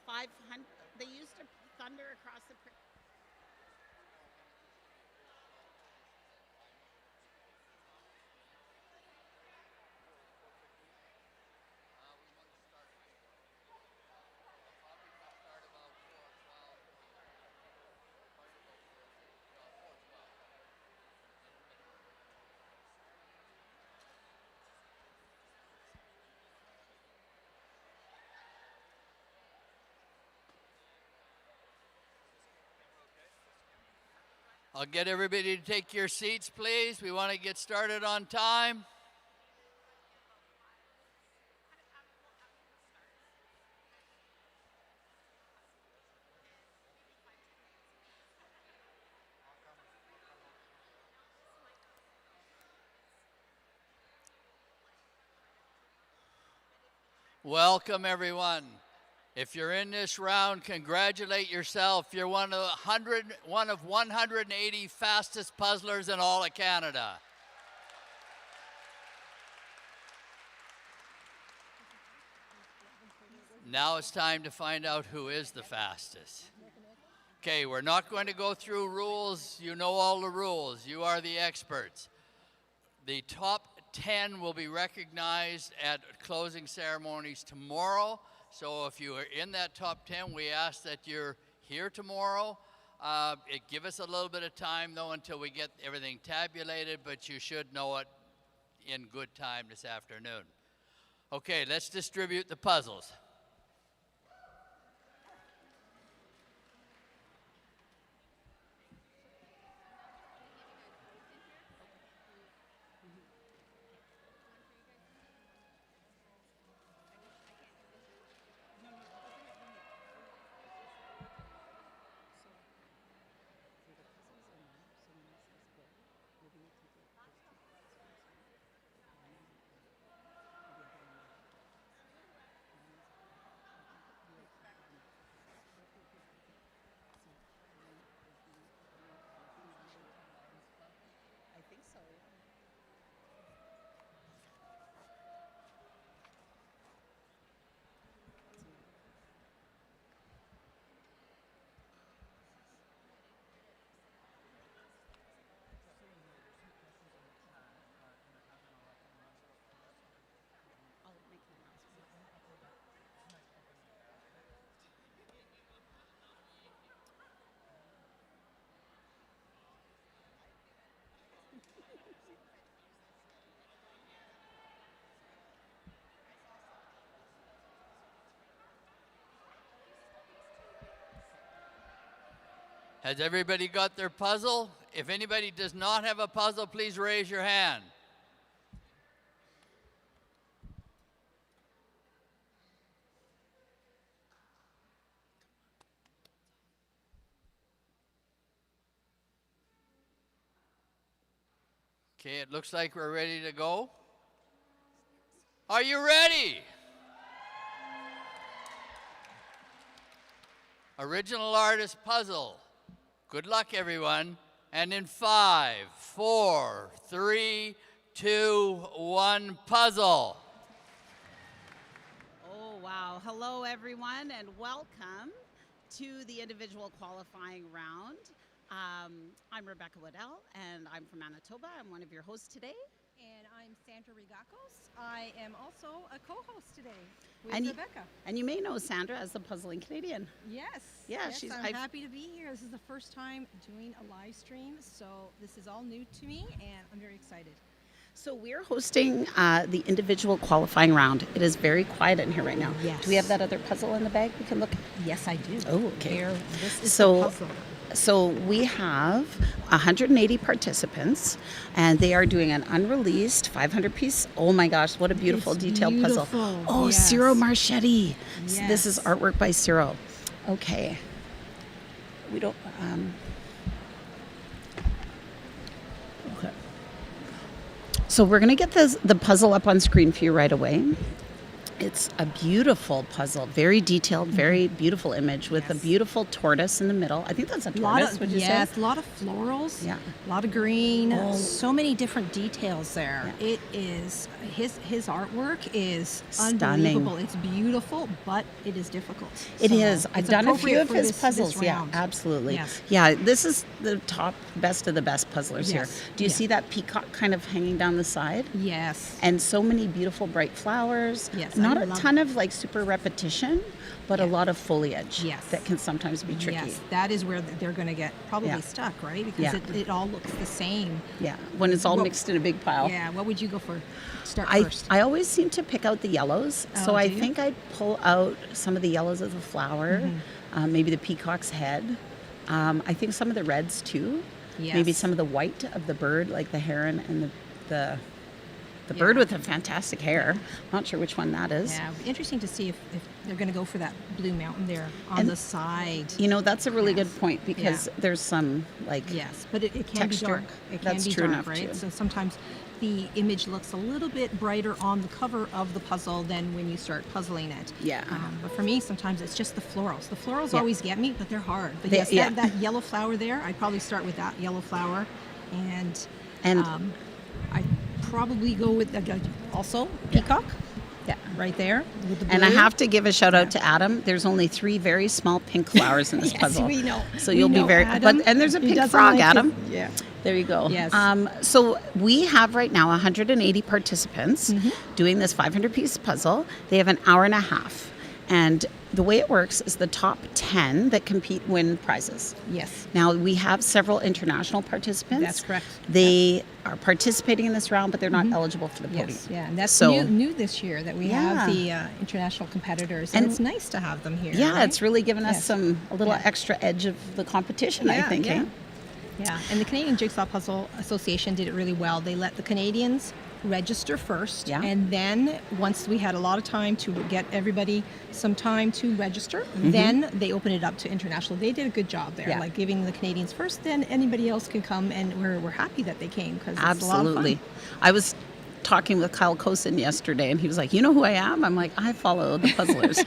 500. They used to thunder across the. I'll get everybody to take your seats, please. We want to get started on time. Welcome, everyone. If you're in this round, congratulate yourself. You're one of 180 fastest puzzlers in all of Canada. Now it's time to find out who is the fastest. Okay, we're not going to go through rules. You know all the rules. You are the experts. The top 10 will be recognized at closing ceremonies tomorrow. So if you are in that top 10, we ask that you're here tomorrow. Give us a little bit of time, though, until we get everything tabulated, but you should know it in good time this afternoon. Okay, let's distribute the puzzles. Has everybody got their puzzle? If anybody does not have a puzzle, please raise your hand. Okay, it looks like we're ready to go. Are you ready? Original artist puzzle. Good luck, everyone. And in 5, 4, 3, 2, 1, puzzle. Oh, wow. Hello, everyone, and welcome to the individual qualifying round. I'm Rebecca Waddell, and I'm from Manitoba. I'm one of your hosts today. And I'm Sandra Rigakos. I am also a co-host today with And Rebecca. And you may know Sandra as the Puzzling Canadian. Yes. Yeah, yes, I'm happy to be here. This is the first time doing a live stream, so this is all new to me, and I'm very excited. So we're hosting the individual qualifying round. It is very quiet in here right now. Yes. Do we have that other puzzle in the bag we can look at? Yes, I do. Oh, okay. Here, this is the puzzle. So we have 180 participants, and they are doing an unreleased 500-piece. Oh my gosh, what a beautiful detailed puzzle. Oh, yes. Ciro Marchetti. Yes. This is artwork by Ciro. Okay. We don't... Okay. So we're going to get the puzzle up on screen for you right away. It's a beautiful puzzle, very detailed, very beautiful image with a Yes. beautiful tortoise in the middle. I think that's a tortoise, would you say? Yes, a lot of florals. Yeah. A lot of green. Oh. So many different details there. Yeah. It is his artwork is Stunning. unbelievable. It's beautiful, but it is difficult. It So is. I've it's done a few appropriate of for his this puzzles. Yeah, round. absolutely. Yes. Yeah, this is the top best of the best puzzlers here. Yes, Do you yeah. see that peacock kind of hanging down the side? Yes. And so many beautiful bright flowers. Yes, I Not a love ton of like super repetition, but a Yeah. lot of foliage. Yes. That can sometimes be tricky. Yes, that is where they're going to get probably Yeah. stuck, right? Because Yeah. it all looks the same. Yeah. When it's all What- mixed in a big pile. Yeah, what would you go for? Start I, first. I always seem to pick out the yellows. Oh, So I do you? think I'd pull out some of the yellows of the flower, Mm-hmm. maybe the peacock's head. I think some of the reds too. Maybe Yes. some of the white of the bird, like the heron and the bird Yeah. with the fantastic hair. Not sure which one that is. Yeah, it'd be interesting to see if they're going to go for that blue mountain there on And- the side. You know, that's a really Yes. good point because there's some like Yes, but it can texture. be dark. It That's can be true dark, enough, right? too. So sometimes the image looks a little bit brighter on the cover of the puzzle than when you start puzzling it. Yeah. But for me, sometimes it's just the florals. The florals Yeah. always get me, but they're hard. But They- yes, yeah. that yellow flower there, I'd probably start with that yellow flower, and And- I'd probably go with also peacock yeah. right there with the And I blue. have to give a shout out to Adam. There's only 3 very small pink flowers in this Yes, puzzle. we know. So We you'll be know very Adam. and there's a He pink doesn't frog, like his- Adam. Yeah. There you go. Yes. So we have right now 180 participants Mm-hmm. doing this 500-piece puzzle. They have an hour and a half. And the way it works is the top 10 that compete win prizes. Yes. Now, we have several international participants. That's correct. They are participating in this round, but they're not eligible for the podium. Yes, yeah, and that's So- new this year that we have Yeah. the international competitors, and And- it's nice to have them here. Yeah, right? it's really given us Yes. a little Yeah. extra edge of the competition, I Yeah, think. yeah. eh? Yeah, and the Canadian Jigsaw Puzzle Association did it really well. They let the Canadians register first, Yeah. and then once we had a lot of time to get everybody some time to register, Mm-hmm. then they opened it up to international. They did a good job there, Yeah. like giving the Canadians first, then anybody else can come, and we're happy that they came because it's a lot of Absolutely. fun. I was talking with Kyle Cosin yesterday, and he was like, "You know who I am?" I'm like, "I follow the puzzlers."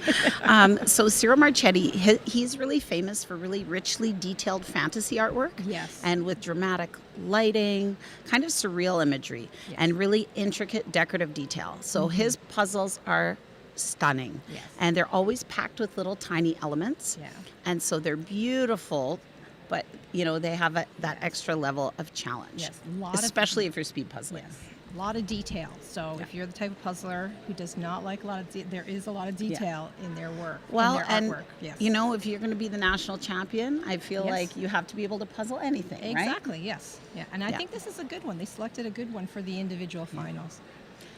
So Cyril Marchetti, he's really famous for really richly detailed fantasy artwork. Yes. And with dramatic lighting, kind of surreal imagery, Yes. and really intricate decorative detail. So his puzzles are stunning. Yes. And they're always packed with little tiny elements. Yeah. And so they're beautiful, but you know, they have that extra level of challenge. Yes, a lot of- especially if you're speed puzzling. Yes, a lot of detail. So if you're the type of puzzler who does not like a lot of, there is a lot of detail in their work. Well, in their and artwork. Yes. you know, if you're going to be the national champion, I feel Yes. like you have to be able to puzzle anything, right? Exactly. Yes. Yeah, and I Yeah. think this is a good one. They selected a good one for the individual finals.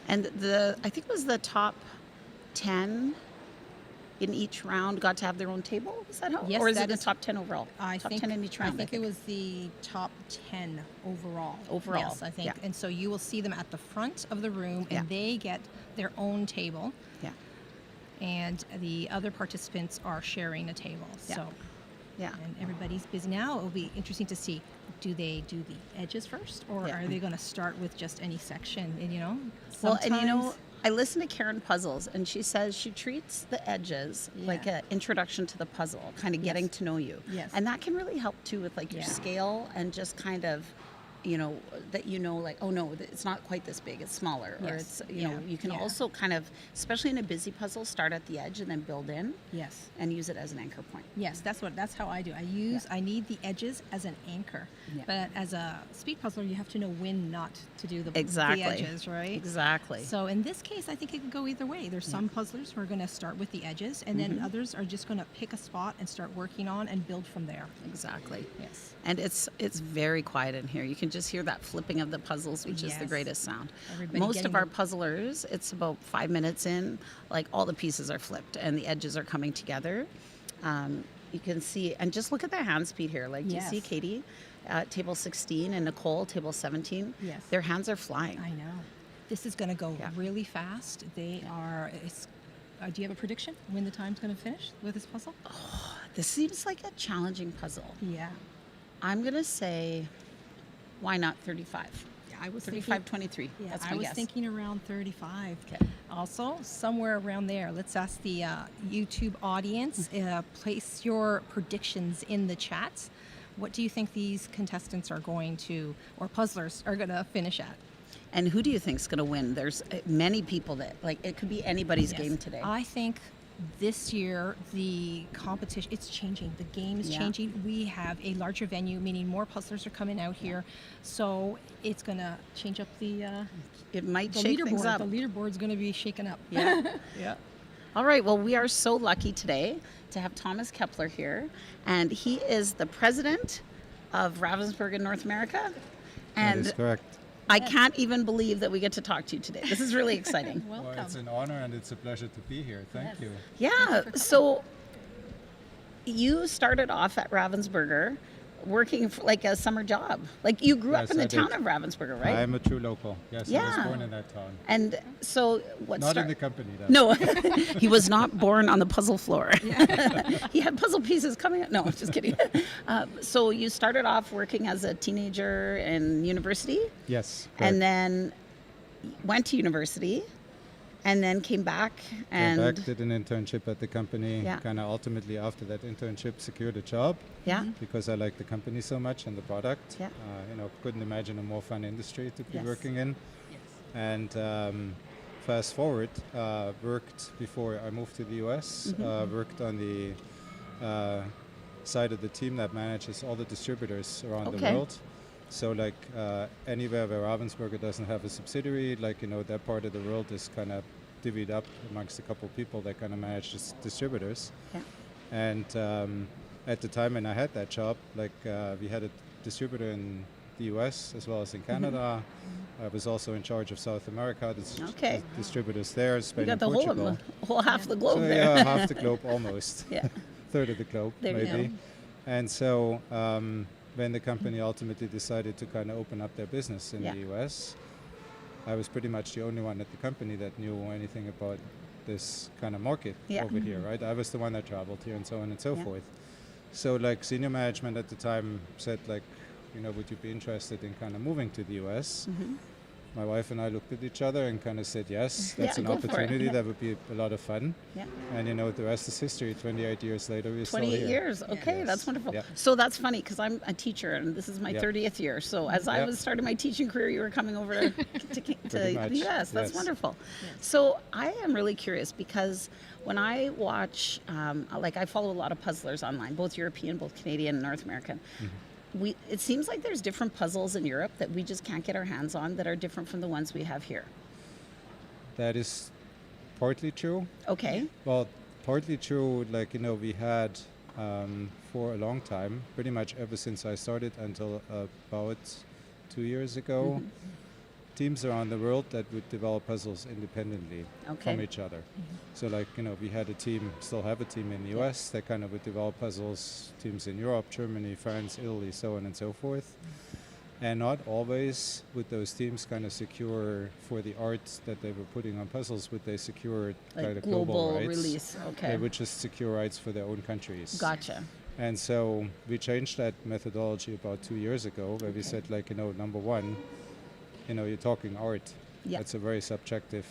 And I think it was the top 10 in each round got to have their own table. Is that how? Yes, or is that it the is- top 10 overall? I top think 10 in each round. I think it was the top 10 overall. Overall, Yes, I think. yeah. And so you will see them at the front of the room, and Yeah. they get their own table. Yeah. And the other participants are sharing a table. Yeah. So. Yeah. And everybody's busy now. It'll be interesting to see, do they do the edges first, or Yeah. are they going to start with just any section? And you know, Well, and you know, sometimes- I listened to Karen Puzzles, and she says she treats the edges like Yeah. an introduction to the puzzle, kind of getting Yes. to know you. Yes. And that can really help too with like your Yeah. scale and just kind of, you know, that you know, like, oh no, it's not quite this big, it's smaller. Or Yes. it's, you know, Yeah. you can Yeah. also kind of, especially in a busy puzzle, start at the edge and then build in yes, and use it as an anchor point. yes, that's how I do. I need the edges as an anchor. Yeah. But as a speed puzzler, you have to know when not to do the Exactly. edges, right? Exactly. So in this case, I think it could go either way. There's some puzzlers who are going to start with the edges, and then others are just going to pick a spot and start working on and build from there. Exactly. Yes. And it's very quiet in here. You can just hear that flipping of the puzzles, which is the Yes. greatest sound. Everybody Most getting of our the- puzzlers, it's about 5 minutes in, like all the pieces are flipped and the edges are coming together. You can see, and just look at their hand speed here. Like, do you see Yes. Katie at table 16 and Nicole, table 17? Yes. Their hands are flying. I know. This is going to go Yeah. really fast. They are. Do you have a prediction when the time's going to finish with this puzzle? This seems like a challenging puzzle. Yeah. I'm going to say, why not 35? Yeah, I was 35, 23. Yeah, That's I my was guess. thinking around 35. Okay. Also, somewhere around there, let's ask the YouTube audience, place your predictions in the chat. What do you think these contestants are going to, or puzzlers are going to finish at? And who do you think's going to win? There's many people that, like, it could be anybody's Yes. game today. I think this year the competition, it's changing. The game is Yeah. changing. We have a larger venue, meaning more puzzlers are coming out here. So it's going to change up the It might the shake things leaderboard. up. The leaderboard's going to be shaken up. Yeah. Yeah. All right. Well, we are so lucky today to have Thomas Kepler here, and he is the president of Ravensburger North America. That And is correct. I can't even believe that we get to talk to you today. This is really exciting. Well, it's an honor and it's a pleasure to be here. Thank you. Yeah. So you started off at Ravensburger working for like a summer job. Like you grew up Yes, in the I town did. of Ravensburger, right? I'm a true local. Yes, I Yeah. was born in that town. And so what Not in the company, though. No, he was not born on the puzzle floor. He had puzzle pieces coming out. No, just kidding. So you started off working as a teenager in university, Yes. and correct. then went to university, and then came back and Came back, did an internship at the company. Yeah. Kind of ultimately after that internship secured a job yeah, because I liked the company so much and the product. Yeah. Couldn't imagine a more fun industry to be Yes. working in. And fast forward, worked before I moved to the US, Mm-hmm. worked on the side of the team that manages all the distributors around the Okay. world. So like anywhere where Ravensburger doesn't have a subsidiary, that part of the world is kind of divvied up amongst a couple of people that kind of manage distributors. yeah, And at the time when I had that job, we had a distributor in the US as well as in Canada. I was also in charge of South America, Okay. distributors there, you Spain got and the Portugal. whole half the globe So there. yeah, half the globe almost. Yeah. Third of the globe, There you maybe. go. And so when the company ultimately decided to kind of open up their business in Yeah. the US, I was pretty much the only one at the company that knew anything about this kind of market Yeah. over here, right? I was the one that traveled here and so on and so Yeah. forth. So like senior management at the time said would you be interested in kind of moving to the US? Mm-hmm. My wife and I looked at each other and kind of said, yes, that's Yeah, an go for it. opportunity. Yeah. That would be a lot of fun. Yeah. And the rest is history. 28 years later, we're still 28 here. years. Okay, Yes. that's wonderful. Yeah. So that's funny because I'm a teacher and this is my Yeah. 30th year. So as I Yeah. was starting my teaching career, you were coming over to Pretty much, the US. That's yes. wonderful. So I am really curious because when I watch, I follow a lot of puzzlers online, both European, both Canadian, and North American. It seems like there's different puzzles in Europe that we just can't get our hands on that are different from the ones we have here. That is partly true. Okay. Well, partly true, we had for a long time, pretty much ever since I started until about 2 years ago, teams around the world that would develop puzzles independently Okay. from each other. So we had a team, still have a team in the US that kind of would develop puzzles, teams in Europe, Germany, France, Italy, so on and so forth. And not always would those teams kind of secure for the art that they were putting on puzzles, would they secure kind Like of global rights. release. Okay. They would just secure rights for their own countries. Gotcha. And so we changed that methodology about 2 years ago, where we said, number one, you're talking art. Yeah. It's a very subjective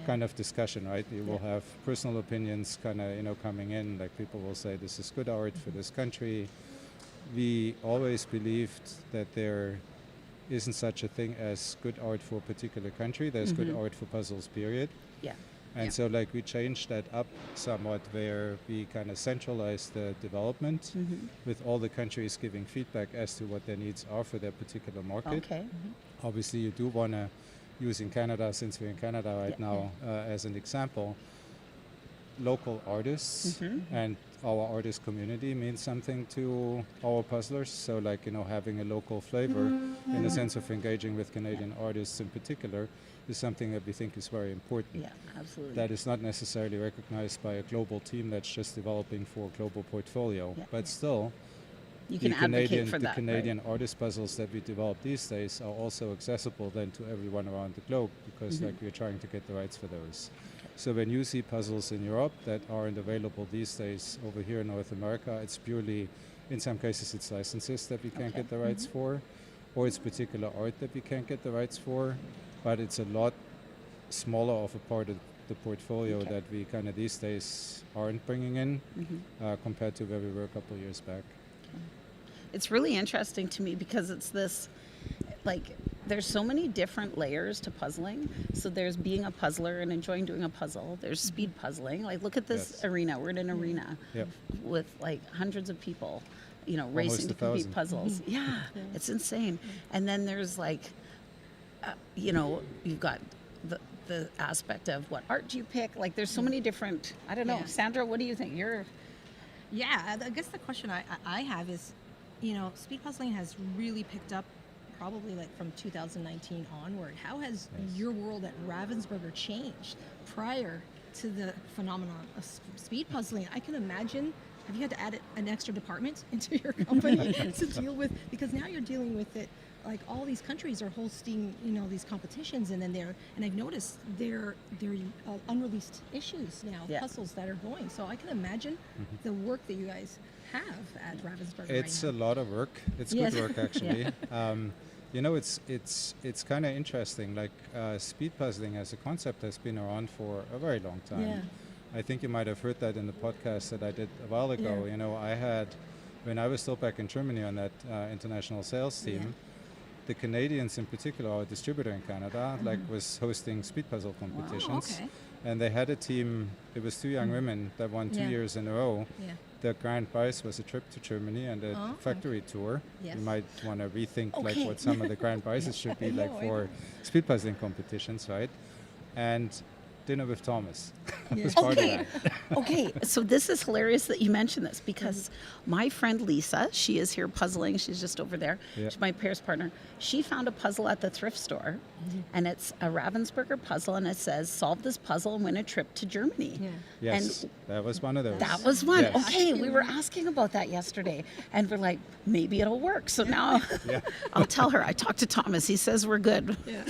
kind of discussion, right? You will have personal opinions kind of, coming in, like people will say this is good art for this country. We always believed that there isn't such a thing as good art for a particular country. There's good art for puzzles, period. Yeah. And so we changed that up somewhat where we kind of centralized the development with all the countries giving feedback as to what their needs are for their particular market. Okay. Obviously, you do want to use in Canada, since we're in Canada right now, as an example, local artists and our artist community means something to our puzzlers. So having a local flavor in the sense of engaging with Canadian artists in particular is something that we think is very important. Yeah, absolutely. That is not necessarily recognized by a global team that's just developing for a global portfolio. Yeah. But still, You can advocate for the that. Canadian artist puzzles that we develop these days are also accessible then to everyone around the globe because we're trying to get the rights for those. So when you see puzzles in Europe that aren't available these days over here in North America, it's purely, in some cases it's licenses that we can't get the rights for, or it's particular art that we can't get the rights for, but it's a lot smaller of a part of the portfolio Okay. that we kind of these days aren't bringing in compared to where we were a couple of years back. It's really interesting to me because it's this, like, there's so many different layers to puzzling. So there's being a puzzler and enjoying doing a puzzle. There's speed puzzling. Like, look at this Yes. arena. We're in an arena Yep. with like hundreds of people, you know, Almost racing to 1,000. complete puzzles. Yeah, it's insane. And then there's like, you know, you've got the aspect of what art do you pick? Like, there's so many different. I don't know, Yeah. Sandra. What do you think? You're Yeah, I guess the question I have is, you know, speed puzzling has really picked up probably like from 2019 onward. How has your world at Ravensburger changed prior to the phenomenon of speed puzzling? I can imagine, have you had to add an extra department into your company to deal with, because now you're dealing with it, like all these countries are hosting, you know, these competitions, and then and I've noticed they're unreleased issues now, Yeah. puzzles that are going. So I can imagine the work that you guys have at Ravensburger It's right a now. lot of work. It's Yes. good work actually. You know, it's kind of interesting. Like speed puzzling as a concept has been around for a very long time. Yeah. I think you might have heard that in the podcast that I did a while ago. Yeah. You know, when I was still back in Germany on that international sales team, Yeah. the Canadians in particular, our distributor in Canada, like was hosting speed puzzle competitions. okay. And they had a team, it was two young women that won 2 Yeah. years in a row. Yeah. The grand prize was a trip to Germany and a Oh, okay. factory tour. Yes. You might want to rethink like Okay. what some of the grand prizes should be I like know, I for know. speed puzzling competitions, right? And dinner with Thomas Yeah. was part okay. of that. Okay, so this is hilarious that you mentioned this because my friend Lisa, she is here puzzling. She's just over there. Yeah. She's my Paris partner. She found a puzzle at the thrift store, and it's a Ravensburger puzzle, and it says, "Solve this puzzle and win a trip to Germany." Yeah. Yes, that was one of those. That was one. Yes. Okay, we were asking about that yesterday, and we're like, maybe it'll work. So now Yeah. I'll tell her. I talked to Thomas. He says we're good. Yeah.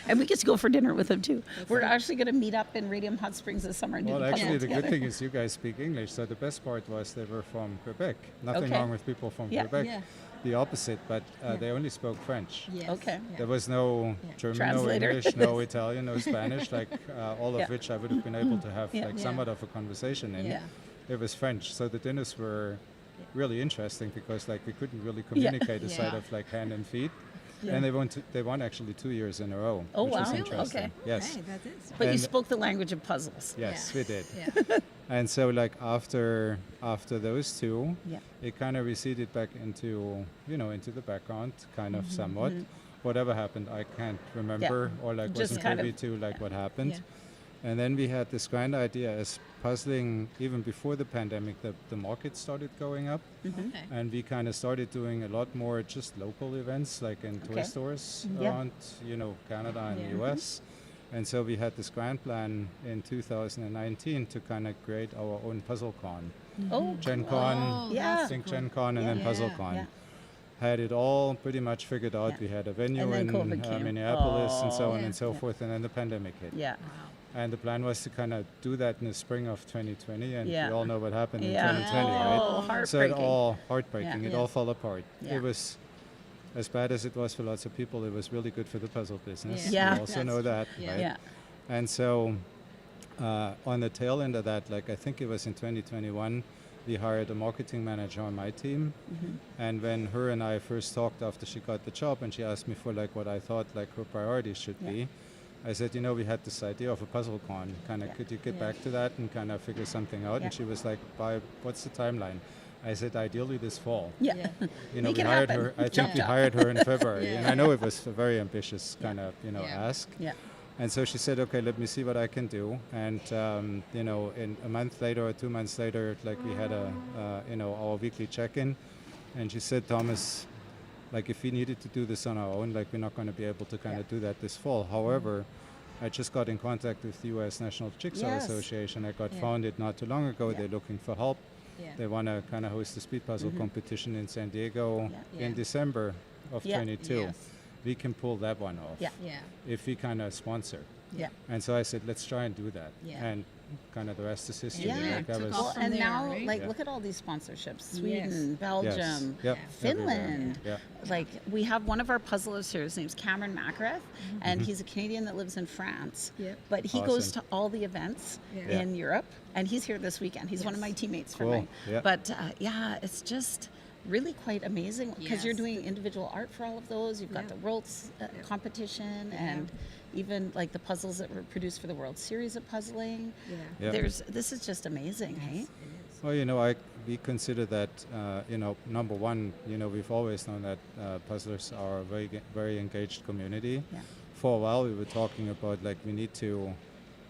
And we get to go for dinner with him too. We're actually going to meet up in Radium Hot Springs this summer and do Well, the actually, puzzle the together. good thing is you guys speak English. So the best part was they were from Quebec. Nothing Okay. wrong with people from Yeah. Quebec. Yeah. The opposite, but they only spoke French. Yes. Okay. Yeah. There was no Yeah. German, Translator. no English, no Italian, no Spanish, like all of Yeah. which I would have been able to have Yeah. like Yeah. somewhat of a conversation in. Yeah. It was French, so the dinners were really interesting because like we couldn't really communicate aside Yeah. of like hand and feet. Yeah. And they won actually 2 years in a row. Oh, which was wow. interesting. Okay. Yes. Okay, that is. But you And- spoke the language of puzzles. Yes, Yeah. we did. Yeah. And so like after those two, Yeah. it kind of receded back into into the background, kind Mm-hmm, of somewhat. Whatever happened, I can't remember or like Just wasn't kind privy of- to like what happened. Yeah. And then we had this grand idea as puzzling even before the pandemic, the market started going up, Okay. and we kind of started doing a lot more just local events like in toy Okay. stores Yeah. around Canada and Yeah. the US. And so we had this grand plan in 2019 to kind of create our own puzzle con. Oh, Gen cool. Con, Oh, Yeah. that's Think cool. Gen Con, and then Yeah. Puzzle Yeah. Con. Yeah. Had it all pretty much figured out. Yeah. We had a venue And then in COVID came. Minneapolis and so Oh. on Yeah. and so Yeah. forth, and then the pandemic hit. Yeah. Wow. And the plan was to kind of do that in the spring of 2020, and Yeah. we all know what happened in Yeah. 2020, Oh, right? So it heartbreaking. all heartbreaking. Yeah. It Yeah. all fell apart. Yeah. It was as bad as it was for lots of people. It was really good for the puzzle business. Yeah. We also That's know true. that, Yeah. right? Yeah. And so on the tail end of that, like I think it was in 2021, we hired a marketing manager on my team. And when her and I first talked after she got the job and she asked me for like what I thought like her priorities should Yeah. be, I said, we had this idea of a puzzle con. Kind of, Yeah. could you get Yeah. back to that and kind of figure something out? Yeah. And she was like, what's the timeline? I said, ideally this fall. Yeah. Yeah. Make We it hired happen. her. I think Jump we up. hired her in February, and Yeah. I know it was a very ambitious kind of Yeah. ask. Yeah. And so she said, okay, let me see what I can do. And, in a month later or 2 months later, like we had our weekly check-in. And she said, Thomas, like if we needed to do this on our own, like we're not going to be able to kind of do that this fall. However, I just got in contact with the U.S. National Jigsaw Yes. Association. I got Yeah. founded not too long ago. Yeah. They're looking for help. Yeah. They want to kind of host a speed puzzle competition in San Diego Yeah. in Yeah. December of Yeah. 22. Yes. We can pull that one off Yeah. Yeah. if we kind of sponsor. Yeah. And so I said, let's try and do that. Yeah. And kind of the rest is history. Yeah. Like I Took was, off Well, from and there, now, right? like, Yeah. look at all these sponsorships: Sweden, Yes. Belgium, Yep, Finland. everywhere. Like, we have one of our puzzlers here. His name's Cameron Macrath, and he's a Canadian that lives in France. Yep. But he goes Awesome. to all the events Yeah. in Europe, and he's here this weekend. He's one of Yes. my teammates Cool. for me. Yeah. But yeah, it's just really quite amazing because you're Yes. doing individual art for all of those. You've got Yeah. the world's competition, and even like the puzzles that were produced for the World Series of Puzzling. Yeah. Yeah. This is just amazing, hey? Well, we consider that, number one, we've always known that puzzlers are a very engaged community. Yeah. For a while, we were talking about like we need to,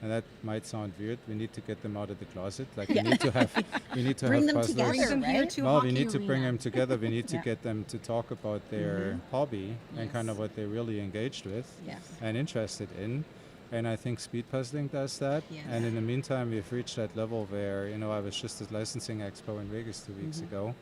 and that might sound weird. We need to get them out of the closet. Like we need to have Bring them puzzlers. together, Bring them here right? to a No, hockey we need to bring arena. them together. We need to Yeah. get them to talk about their hobby and kind of Yes. what they're really engaged with Yes. and interested in. And I think speed puzzling does that. Yes. And in the meantime, we've reached that level where, I was just at Licensing Expo in Vegas 2 weeks ago.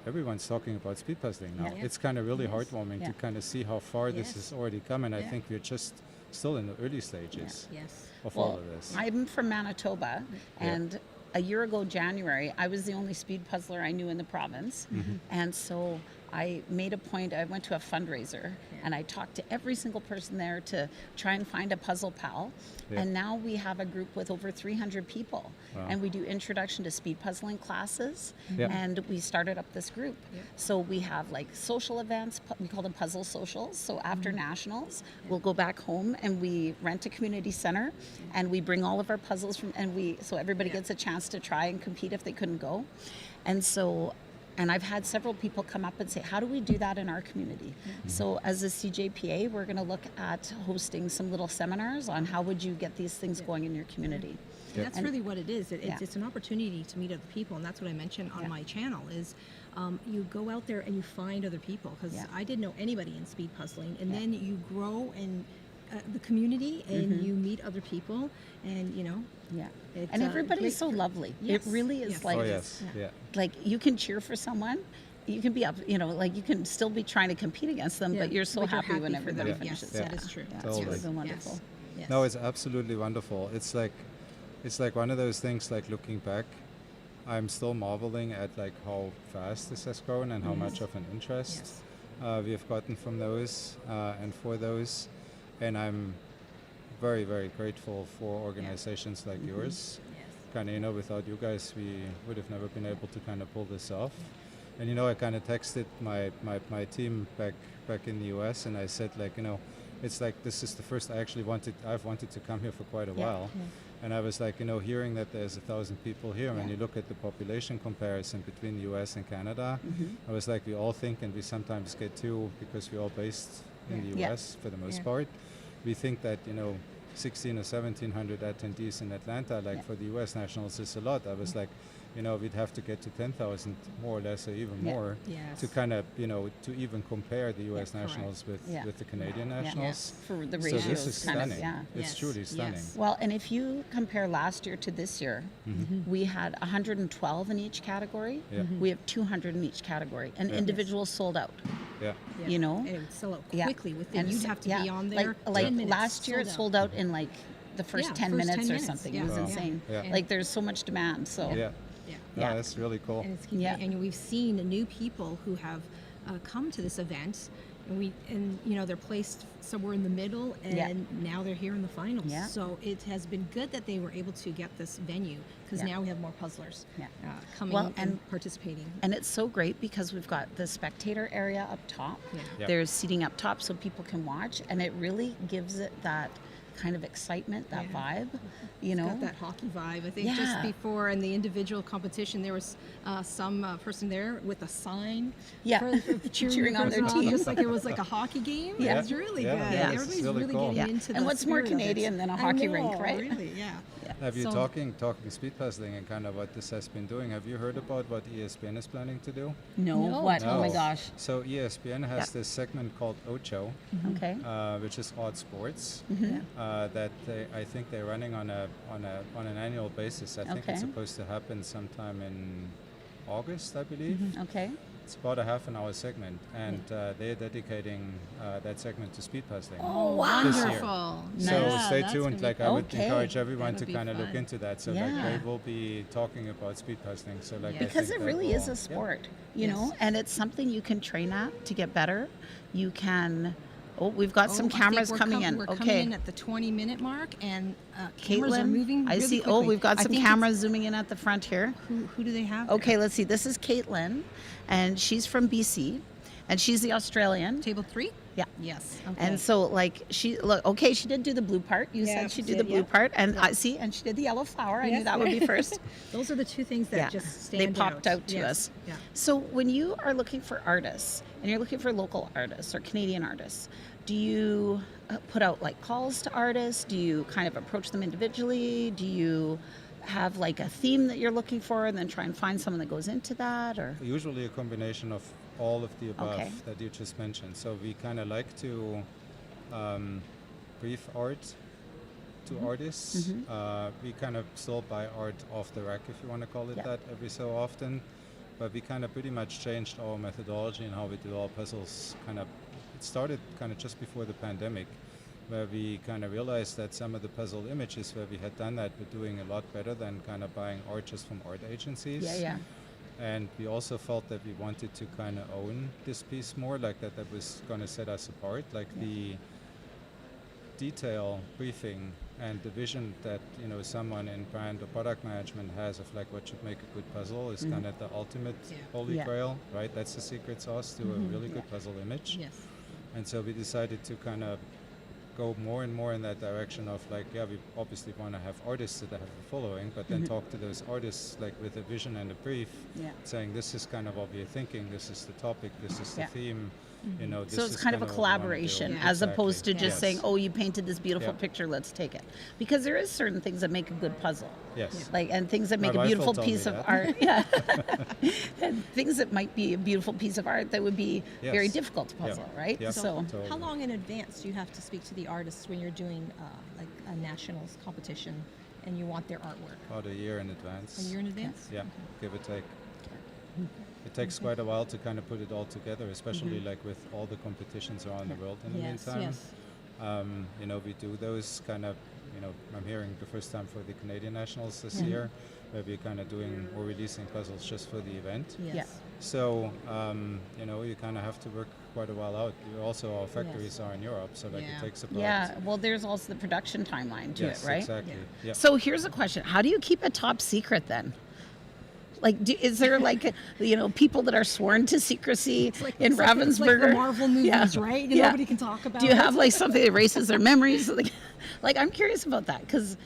Everyone's talking about speed puzzling now. Yeah. It's kind of really heartwarming Yeah. to kind of see how far this Yes. has already come. And I Yeah. think we're just still in the early stages Yes. of all Well, of this. I'm from Manitoba, and a year ago, January, I was the only speed puzzler I knew in the province. And so I made a point, I went to a fundraiser, and I talked to every single person there to try and find a puzzle pal. Yeah. And now we have a group with over 300 people. Wow. And we do introduction to speed puzzling classes, Yeah. and we started up this group. So we have like social events, we call them puzzle socials. So after nationals, we'll go back home and we rent a community center, and we bring all of our puzzles from, so everybody gets a chance to try and compete if they couldn't go. And I've had several people come up and say, how do we do that in our community? So as a CJPA, we're going to look at hosting some little seminars on how would you get these things going in your community. And that's And- really what it is. Yeah. It's an opportunity to meet other people, and that's what I mentioned on Yeah. my channel. Is you go out there and you find other people, because Yeah. I didn't know anybody in speed puzzling, and Yeah. then you grow in the community and you meet other people, and Yeah. It's, And great everybody's so for- lovely. Yes, It really is yes. like, Oh, yes. Yeah. Yeah. like you can cheer for someone. You can be up, like you can still be trying to compete against them, Yeah, but you're so but happy when for everybody them. finishes. Yes, Yeah. that is true. Yeah, That's Totally. true. It's been wonderful. Yes. No, it's absolutely wonderful. It's like one of those things. Like looking back, I'm still marveling at like how fast this has grown and how much of an interest Yes. we have gotten from those and for those. And I'm very, very grateful for organizations like yours. Yes. Kind of, without you guys, we would have never been able to kind of pull this off. And I kind of texted my team back in the US, and I said like, it's like this is the first I've wanted to come here for quite a Yeah. while. And I was like, hearing that there's 1,000 people here, when Yeah. you look at the population comparison between the US and Canada, I was like, we all think, and we sometimes get too, because we're all based in the Yeah. US for the most Yeah. part, we think that, 16 or 1,700 attendees in Atlanta, like Yeah. for the US Nationals is a lot. I was like, we'd have to get to 10,000 more or less, or even Yeah. more, Yes. to kind of, to even compare the US correct. Nationals with, Yeah. with the Canadian Yeah. Nationals. For the So ratios, this is kind stunning. of, yeah. It's Yes. truly stunning. Yes. Well, and if you compare last year to this year, we had 112 in each category. Yeah. We have 200 in each category, and Yeah. individuals sold out. Yeah. Yeah. You know? And it would sell out Yeah. quickly within. And You'd so- have to yeah, be on there. Like 10 minutes, last year, it sold out in like the first Yeah, 10 first minutes 10 or minutes, something. yeah. It was Wow. insane. Yeah. Like there's so much demand. So Yeah. Yeah. No, Yeah. that's really cool. And it's keeping, Yeah. and we've seen new people who have come to this event, and they're placed somewhere in the middle, and Yeah. now they're here in the finals. Yeah. So it has been good that they were able to get this venue, because Yeah. now we have more puzzlers Yeah. coming Well, and and- participating. And it's so great because we've got the spectator area up top. Yeah. Yep. There's seating up top so people can watch, and it really gives it that kind of excitement, that Yeah. vibe, you know. Got that hockey vibe. I think just Yeah. before in the individual competition, there was some person there with a sign Yeah. for Cheering the on their person team. just like it was like a hockey game. Yeah. It was really Yeah, good. yeah, this is Everybody's really really cool. getting Yeah. into And the what's more spirit of it. Canadian than a I hockey know, rink, right? Really, yeah. Have you So- talking speed puzzling and kind of what this has been doing? Have you heard about what ESPN is planning to do? No, No. what? Oh my No. gosh. So ESPN has Yeah. this segment called Ocho, Okay. which is odd sports, Mm-hmm. that I think they're running on an annual basis. I think Okay. it's supposed to happen sometime in August, I believe. Okay. It's about a half an hour segment, and they're dedicating that segment to speed puzzling. Oh, This year. Wonderful. So Yeah, stay that's tuned. gonna be Like I fun. would Okay. encourage everyone That'll to be kind of look fun. into that. So Yeah. like they will be talking about speed puzzling. So like I Because think it that really is will- a sport, you Yes. know, and it's something you can train at to get better. You can. Oh, we've got some I think cameras we're coming in. We're Okay. coming in at the 20-minute mark, and cameras are Caitlin, moving I really see. quickly. Oh, we've got I some think it's- cameras zooming in at the front here. Who do they have? Okay, let's see. This is Caitlin, and she's from BC, and she's the Australian. Table 3? Yeah. Yes. Okay. And so, like, she look okay. She did do the blue part. You Yeah, said she she did the did, blue yeah. part, and I see, and she did the yellow flower. I knew Yes. that would be first. those are the two things that Yeah, just they stand popped out to Yes. us. Yeah. So, when you are looking for artists, and you're looking for local artists or Canadian artists, do you put out like calls to artists? Do you kind of approach them individually? Do you have like a theme that you're looking for, and then try and find someone that goes into that, or? Usually a combination of all of the above Okay. that you just mentioned. So we kind of like to brief art to artists. We kind of still buy art off the rack, if you want to call it Yeah. that, every so often. But we kind of pretty much changed our methodology and how we do our puzzles. It started kind of just before the pandemic, where we kind of realized that some of the puzzle images where we had done that were doing a lot better than kind of buying art just from art agencies. Yeah, yeah. And we also felt that we wanted to kind of own this piece more, like that was going to set us apart, like the detail briefing and the vision that someone in brand or product management has of like what should make a good puzzle is kind of the ultimate holy Yeah. grail, right? That's the secret sauce to a really good puzzle image. Yes. And so we decided to kind of go more and more in that direction of like, yeah, we obviously want to have artists that have a following, but then talk to those artists like with a vision and a brief, Yeah. saying this is kind of what we're thinking, this is the topic, this is the Yeah. theme, this So it's is kind of a what we wanna do. collaboration Yeah. as opposed to Exactly. just Yes. saying, "Oh, you painted this beautiful Yeah. picture, let's take it." Because there is certain things that make a good puzzle. Yes. Like, and things that make My a wife beautiful will tell me piece of that. art. Yeah. And things that might be a beautiful piece of art that would be very Yes. difficult to Yeah. puzzle, right? Yeah. So Totally. How long in advance do you have to speak to the artists when you're doing like a nationals competition and you want their artwork? About a year in advance. A year in advance? Yeah, give or take. It takes quite a while to kind of put it all together, especially like with all the competitions around the world in the Yes, meantime. yes. We do those kind of, I'm hearing the first time for the Canadian Nationals this year, where we're kind of doing or releasing puzzles just for the event. Yes. Yeah. So, you kind of have to work quite a while out. Also, our factories are in Europe, so like Yeah. it takes about. yeah, well, there's also the production timeline to Yes, it, right? exactly. Yeah. So here's a question: how do you keep it top secret then? Like, is there like, people that are sworn to secrecy in Ravensburger? It's like the Marvel movies, Yeah. right? Yeah. Nobody can talk about Do you it. have like something that erases their memories? Like, I'm curious about that because,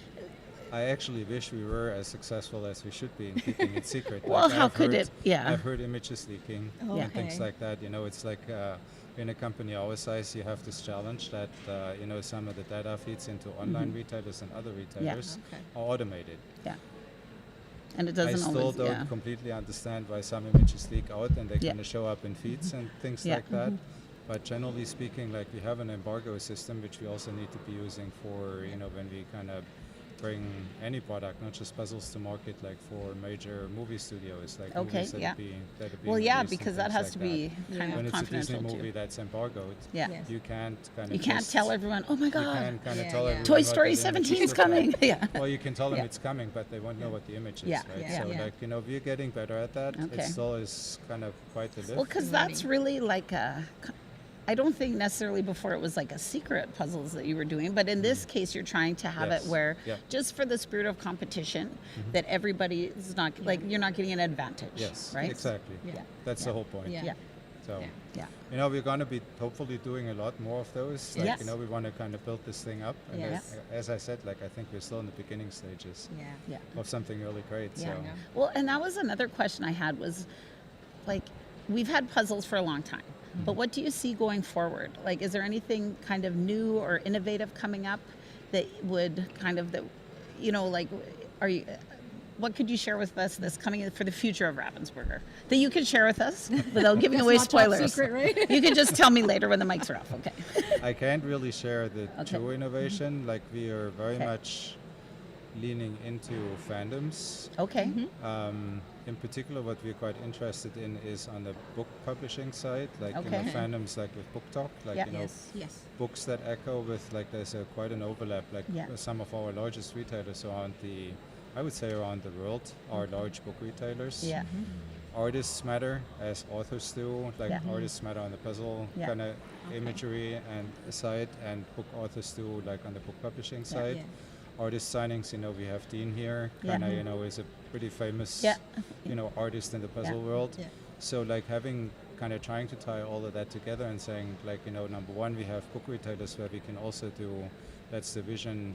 I actually wish we were as successful as we should be in keeping it secret. Well, how I've could heard- it- yeah. I've heard images leaking and things Okay. like that. It's like in a company our size, you have this challenge that some of the data feeds into online retailers and other retailers Okay. are automated. yeah, and it I doesn't still always, don't yeah. completely understand why some images leak out and they Yeah. kind of show up in feeds and things Yeah. like that. But generally speaking, like we have an embargo system which we also need to be using for when we kind of bring any product, not just puzzles, to market, like for major movie studios, like Okay, movies that yeah. are being Well, yeah, released and because that things has like to be Yeah. kind when of it's a Disney confidential movie too. that's embargoed, Yeah. Yes. you can't kind of You can't tell everyone, "Oh my You God, can kind of Yeah, tell yeah. everyone Toy what Story that image 17 is look like. coming." Yeah. Well, you can tell them Yeah. it's coming, but they won't know what the image is, Yeah, right? yeah. So, Yeah. like, we're getting better at that. Okay. It still is kind of quite the lift. Well, because that's really like I don't think necessarily before it was like a secret puzzles that you were doing, but in this case, you're trying to have Yes. it where Yeah. just for the spirit of competition, that everybody is not like you're not getting an advantage. Yes, Right. exactly. Yeah. That's the whole point. Yeah. Yeah. So, Yeah. Yeah. we're going to be hopefully doing a lot more of those. Like, Yes. we want to kind of build this thing up. And Yes. as I said, like, I think we're still in the beginning stages Yeah. Yeah. of something really great. Yeah. So, Yeah. Well, and that was another question I had was like, we've had puzzles for a long time, but what do you see going forward? Like, is there anything kind of new or innovative coming up that would kind of, like, are you, what could you share with us that's coming in for the future of Ravensburger that you could share with us without giving away not top spoilers? secret, right? You could just tell me later when the mics are off. Okay. I can't really share the Okay. true innovation. Like, we are very Okay. much leaning into fandoms. Okay. in particular, what we're quite interested in is on the book publishing side, like Okay. fandoms like with Book Talk, like Yeah. Yes. books that echo with like there's quite an overlap. Like Yeah. some of our largest retailers around I would say around the world are large book retailers. Yeah. Artists matter as authors do. Like Yeah. artists matter on the puzzle Yeah. kind of imagery and side, and book authors do like on the book publishing side. Yeah. Artist signings, we have Dean here, Yeah. kind of, is a pretty famous, Yeah. artist in the puzzle Yeah. world. Yeah. So like having kind of trying to tie all of that together and saying like, number one, we have book retailers where we can also do, that's the vision,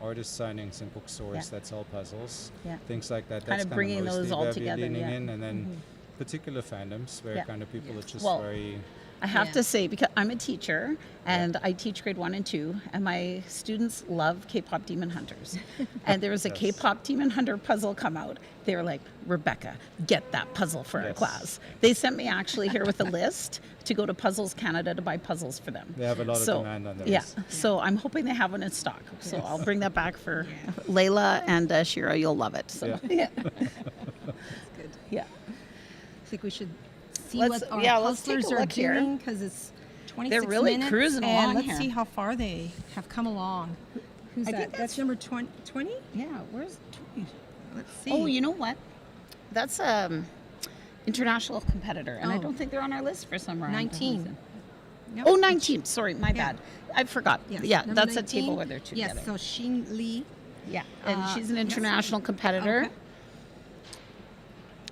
artist signings in bookstores Yeah. that sell puzzles, Yeah. things like that. Kind That's of bringing mostly those all where together, we're leaning yeah. in, and then particular fandoms where Yeah. kind of people are just Well, very. I have Yeah. to say, because I'm a teacher and I teach grade 1 and 2, and my students love K-pop Demon Hunters. And there was a Yes. K-pop Demon Hunter puzzle come out. They were like, Rebecca, get that puzzle for our Yes. class. They sent me actually here with a list to go to Puzzles Canada to buy puzzles for them. They have a lot of So, demand on their yeah. list. So I'm hoping they have one in stock. So I'll bring that back for Layla and Shira. You'll love it. So Yeah. Good. yeah. I think we should see Let's- what our yeah, let's take a puzzlers are look here. doing because it's 26 really minutes, cruising and along let's here. see how far they have come along. Who's I that? think That's number 20? Yeah. Where's Let's see. Oh, you know what? That's international competitor, and I Oh. don't think they're on our list for some reason. 19. Yep. Oh, 19. Sorry, my Yeah. bad. I forgot. Yes, Yeah, number that's 19. a table where they're together. Yes, so Xin Li. yeah, and uh, she's an yes. international competitor. Okay.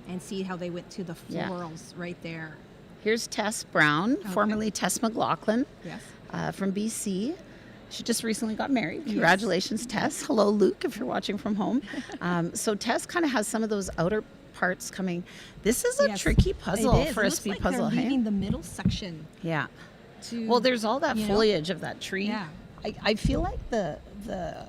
And see how they went to the Yeah. florals right there. Here's Tess Brown, formerly Tess McLaughlin, Yes. from BC. She just recently got married. Congratulations, Tess. Hello, Luke, if you're watching from home. So Tess kind of has some of those outer parts coming. This is a Yes, tricky puzzle it is. for It a looks speed like puzzle. They're Hey? leaving the middle section Yeah. to. Well, there's all that you know? foliage of that tree. Yeah. I feel like the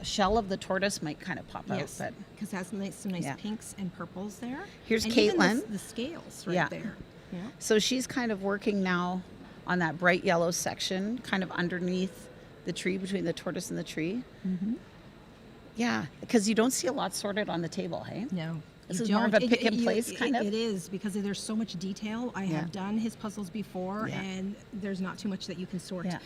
shell of the tortoise might kind of pop Yes, out, but because it has some nice Yeah. pinks and purples there. Here's and even Caitlin. the scales right Yeah. there. Yeah. so she's kind of working now on that bright yellow section, kind of underneath the tree, between the tortoise and the tree. Mm-hmm. Yeah, because you don't see a lot sorted on the table, hey? No. This you is more of a don't. pick and place kind of? It is because there's so much detail. I Yeah. have done his puzzles before, Yeah. and there's not too much that you can sort. Yeah.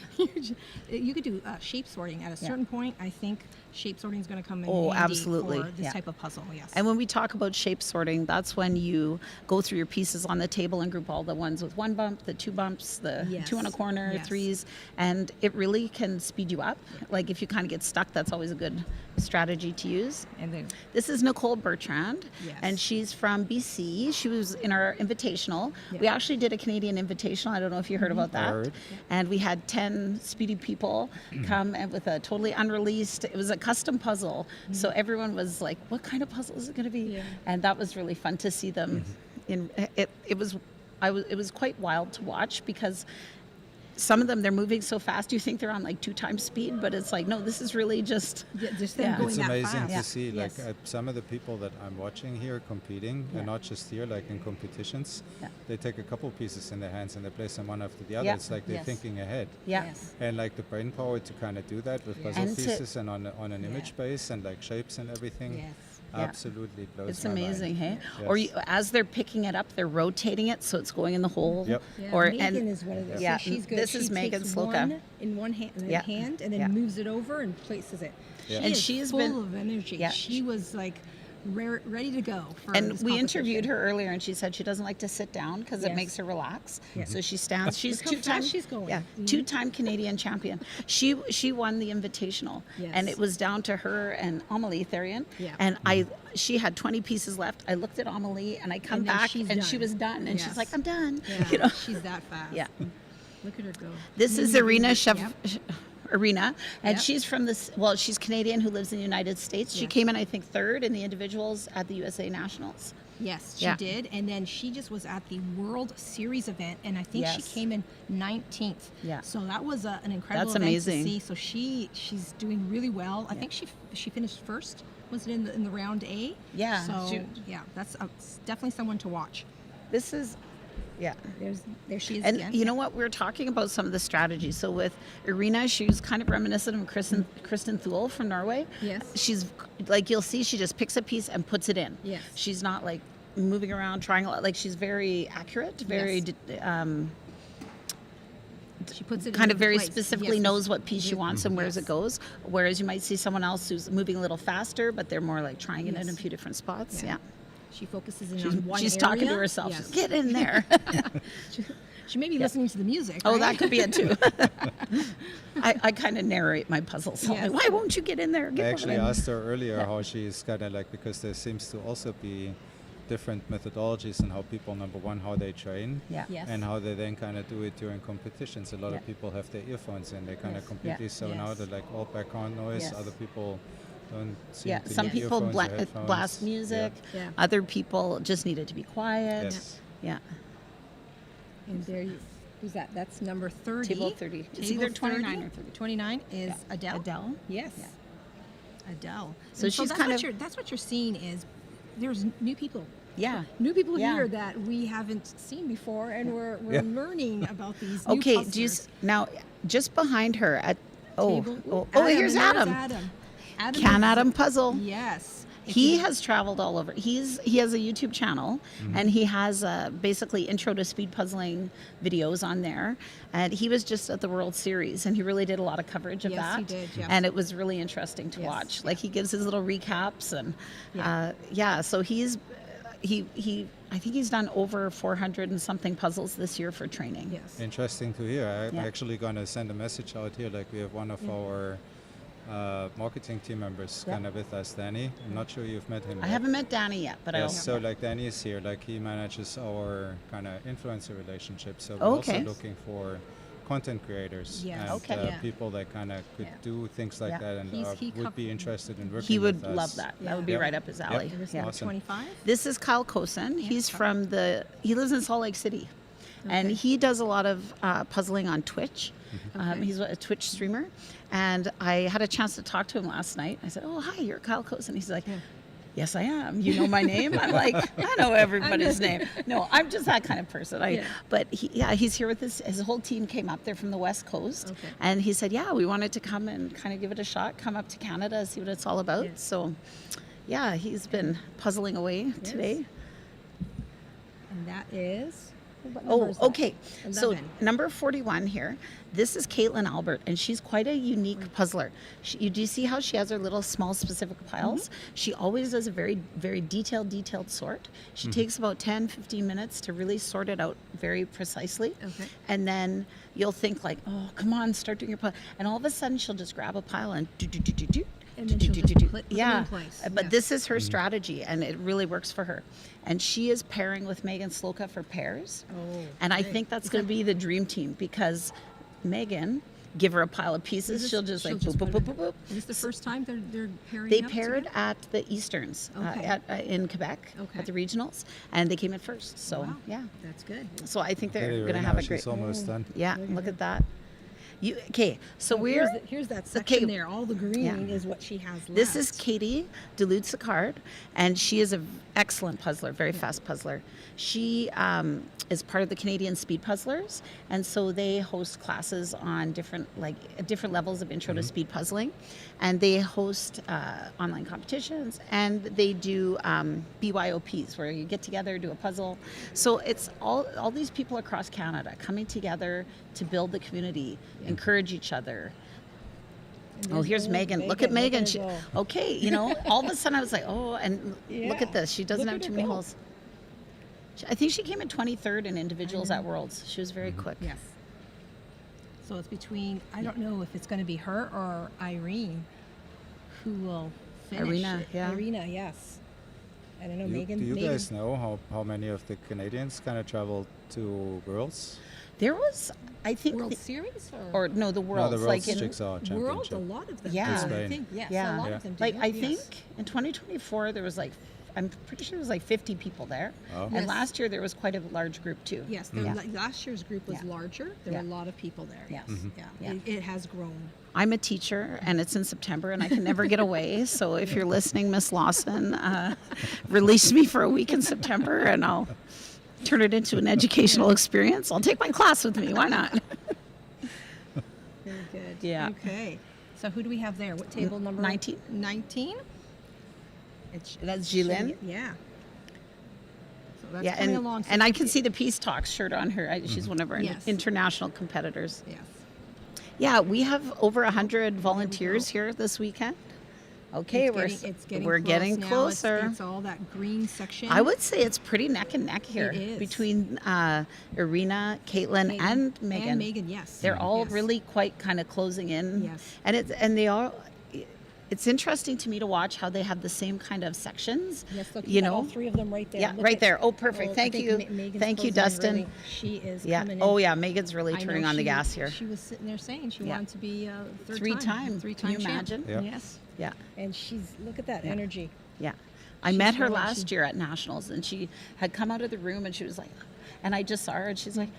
You could do shape sorting at a certain point. I think shape sorting is going to come in Oh, handy absolutely. for this Yeah. type of puzzle. Yes. And when we talk about shape sorting, that's when you go through your pieces on the table and group all the ones with one bump, the 2 bumps, the Yes. 2 and a corner, Yes. 3s, and it really can speed you up. Like if you kind of get stuck, that's always a good strategy to use. and then This is Nicole Bertrand, Yes. and she's from BC. She was in our invitational. Yeah. We actually did a Canadian invitational. I don't know if you heard about that. Heard. And we had 10 speedy people come and with a totally unreleased, it was a custom puzzle. So everyone was like, what kind of puzzle is it going to be? Yeah. And that was really fun to see them. It was quite wild to watch because some of them, they're moving so fast you think they're on like 2 times speed, but it's like, no, this is really just just them Yeah. going It's that amazing fast. to see, like Yes. some of the people that I'm watching here competing, Yeah. and not just here, like in competitions. Yeah. They take a couple pieces in their hands and they place them one after the other. Yeah. It's like they're Yes. thinking ahead. yeah. Yes. And like the brain power to kind of do that with Yeah. puzzle And to- pieces and on an image base and like shapes and everything. Yes. Yeah. Absolutely blows It's my amazing, mind. hey? Or Yes. as they're picking it up, they're rotating it so it's going in the hole. Yep. Yeah, Or Megan and is one of those. Yeah, so she's good. this she is Megan takes Sloka. one in one hand, Yeah. and then Yeah. moves it over and places it. Yeah. She And is she's full been- of energy. yeah. She was like ready to go for And this we competition. interviewed her earlier, and she said she doesn't like to sit down because it Yes. makes her relax. Yeah. So she stands. She's Look how two-time. fast she's going. Yeah, Mhm. 2-time Canadian champion. She won the invitational, and Yes. it was down to her and Amelie Therian. Yeah. And she had 20 pieces left. I looked at Amelie, and I come And then back, she's and she done. was done, and Yes. she's like, "I'm done." Yeah, You know. she's that fast. Yeah. Look at her go. This is Irina Chef. Yep. Irina, and Yep. she's from this. Well, she's Canadian who lives in the United States. She Yes. came in, I think, 3rd in the individuals at the USA Nationals. Yes, she Yeah. did. And then she just was at the World Series event, and I think she Yes. came in 19th. Yeah. So that was an incredible That's event amazing. to see. So she's doing really well. I think she finished first. Was it in the round A? Yeah, So she- yeah, that's definitely someone to watch. This is, yeah. There she is And again. you know what? We're talking about some of the strategies. So with Irina, she was kind of reminiscent of Kristen Thule from Norway. Yes. She's like, you'll see, she just picks a piece and puts it in. Yes. She's not like moving around, trying a lot. Like she's very accurate, very She puts it kind in of very place. specifically Yes, knows what piece she wants and where's Yes. it goes. Whereas you might see someone else who's moving a little faster, but they're more like trying it in a Yes. few different spots. Yeah. Yeah. She focuses in She's, on one she's area. talking to herself. Yes. She's, get in there. She may be listening to the music. Oh, right? that could be it too. I kind of narrate my puzzles. Yes. Why won't you get in there? I Get actually in. asked her earlier how she's kind of like, because there seems to also be different methodologies in how people, number one, how they train. Yeah. Yes. And how they then kind of do it during competitions. A lot Yeah. of people have their earphones in, they kind of Yes. completely zone out, Yes. they're like all background noise. Yes. Other people don't seem Yeah, to some need people earphones or headphones. blast music. Yeah. Other people just needed to be quiet. Yes. Yeah. And there you, who's that? That's number 30. Table 30. It's Table either 29 30. or 30. 29 is Yeah. Adele. Adele. Yes. Yeah. Adele. So And she's that's kind what of- you're, that's what you're seeing is there's new people. Yeah. New people Yeah. here that we haven't seen before, and we're Yeah. learning about these new Okay, puzzlers. now just behind her at Table. here's and there's Adam. Adam Can is- Adam puzzle. Yes. If He you- has traveled all over. He has a YouTube channel, and he has basically intro to speed puzzling videos on there. And he was just at the World Series, and he really did a lot of coverage of Yes, that. he did, yes. And it was really interesting to Yes, watch. Like he gives his little recaps, and Yeah. so he I think he's done over 400 and something puzzles this year for training. Yes. Interesting to hear. I'm Yeah. actually going to send a message out here. Like we have one of our marketing team members Yeah. kind of with us, Danny. I'm not sure you've met him I yet. haven't met Danny yet, but Yes, I'll. so like Danny is here, like he manages our kind of influencer relationship. So we're Okay. also looking for content creators Yes. and Okay. Yeah. people that kind of could Yeah. do things like Yeah. that and He would be interested in working He would with us. love that. Yeah. That would be Yep. right up his alley. And this Yeah. number Awesome. 25. This is Kyle Kosen. He's Kyle. from he lives in Salt Lake City. And Okay. he does a lot of puzzling on Twitch. Okay. He's a Twitch streamer. And I had a chance to talk to him last night. I said, "Oh, hi, you're Kyle Kosen." He's like, Yeah. "Yes, I am. You know my name?" I'm like, "I know everybody's name." No, I'm just that kind of person. Yeah. But he's here with his whole team came up there from the West Coast. Okay. And he said, "Yeah, we wanted to come and kind of give it a shot, come up to Canada, see what it's all about." Yeah. So, yeah, he's been puzzling away today. And that is. What number Oh, is that? okay. So 11. number 41 here. This is Caitlin Albert, and she's quite a unique puzzler. Do you see how she has her little small specific piles? She always does a very, very detailed sort. She takes about 10, 15 minutes to really sort it out very precisely. Okay. And then you'll think like, oh, come on, start doing your pile. And all of a sudden she'll just grab a pile and do. And then she'll just put them in place. But Yes. this is her strategy, and it really works for her. And she is pairing with Megan Sloka for pairs. Oh, And I great. think that's going to be the dream team because Megan, give her a pile of pieces, she'll just like boop, boop, boop, boop, boop. Is this the first time they're pairing They up paired together? at the Easterns Okay. in Quebec Okay. at the regionals, and they came in first. So, Wow. yeah. That's good. So I think they're Okay, going to Irina, have a she's great. almost done. Yeah, look at that. Okay, so we're. Here's that section okay, there. All the green is what she has left. This is Katie Duluth-Sicard, and she is an excellent puzzler, very fast puzzler. She is part of the Canadian Speed Puzzlers, and so they host classes on different levels of intro to speed puzzling, and they host online competitions, and they do BYOPs where you get together, do a puzzle. So it's all these people across Canada coming together to build the community, encourage each other. Oh, here's Megan. Look at Megan. She, okay, all of a sudden I was like, oh, and look at this. She doesn't Look have at too her many go. holes. I think she came in 23rd in individuals at Worlds. She was very quick. Yes. So it's between, I don't know if it's going to be her or Irene who will finish Irina, it. yeah. Irina, yes. I don't know, Do Megan. you Megan. guys know how many of the Canadians kind of traveled to Worlds? There was, I think, World Series or no, the No, Worlds. the World's like in, Jigsaw World, Championship. a lot of them. Yeah. did, I Spain. think, yes, Yeah. a lot Yeah. of them did. like I yes. think in 2024 there was I'm pretty sure there was 50 people there. Oh. And Yes. last year there was quite a large group too. Yes, last year's group was Yeah. larger. There Yeah. were a lot of people there. Yeah. Yes. Mhm. Yeah. Yeah. It has grown. I'm a teacher, and it's in September, and I can never get away. So if you're listening, Miss Lawson, release me for a week in September, and I'll turn it into an educational experience. I'll take my class with me. Why not? Very good. Yeah. Okay. So who do we have there? What table number? 19. 19? That's Gillian. Yeah. that's Yeah, coming along. and I So can see the Peace Talks shirt on her. She's one of our Yes. international competitors. Yes. Yeah, we have over 100 volunteers here this weekend. Okay, It's getting we're close getting now. closer. It's all that green section. I would say it's pretty neck and neck here It is. between Irina, Caitlin, and Megan. And Megan, yes. They're all Yes. really quite kind of closing in. Yes. And they all. It's interesting to me to watch how they have the same kind of sections. Yes, look, you all know. three of them right there. Yeah, Look right at- there. Oh, perfect. I Thank think you. Megan's Thank you, closing in Dustin. really. She is Yeah. coming in. Oh, yeah. Megan's really I know turning on the she- gas here. She was sitting there saying she Yeah. wanted to be third Three time. time. Three-time Can you champ. imagine? Yeah. Yes. Yeah. And look at that energy. Yeah. I She's met her going, last year at Nationals, and she had come out of the room, and she was like, and I just saw her, and she's like,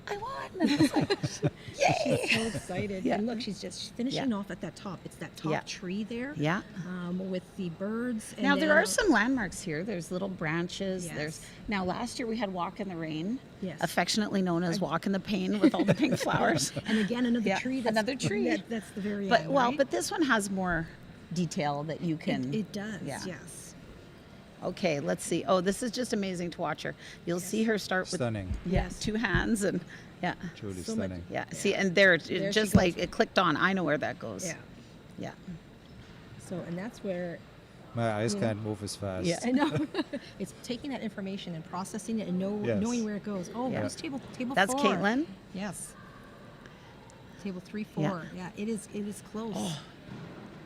I won. And I was like, yay. She's so excited. Yeah. And look, she's finishing off at that top. It's that top Yeah. tree there. Yeah. With the birds. And Now there then- are some landmarks here. There's little branches. Yes. There's now last year we had Walk in the Rain, Yes. affectionately known as Walk in the Pain with all the pink flowers. And again, another Yeah, tree. That's, another tree. That's the very But end, well, right? but this one has more detail that you can. It does. Yeah. Yes. Okay, let's see. Oh, this is just amazing to watch her. You'll see her start with Stunning. Yes. 2 hands and yeah. Truly So much- stunning. Yeah. See, and there, it There she just goes. like it clicked on. I know where that goes. Yeah. Yeah. So, and that's where My eyes You know. can't move as fast. Yeah. I know it's taking that information and processing it and Yes. knowing where it goes. Oh, Yeah. who's table That's 4? Caitlin. Yes. Table 3, 4. Yeah, it is close.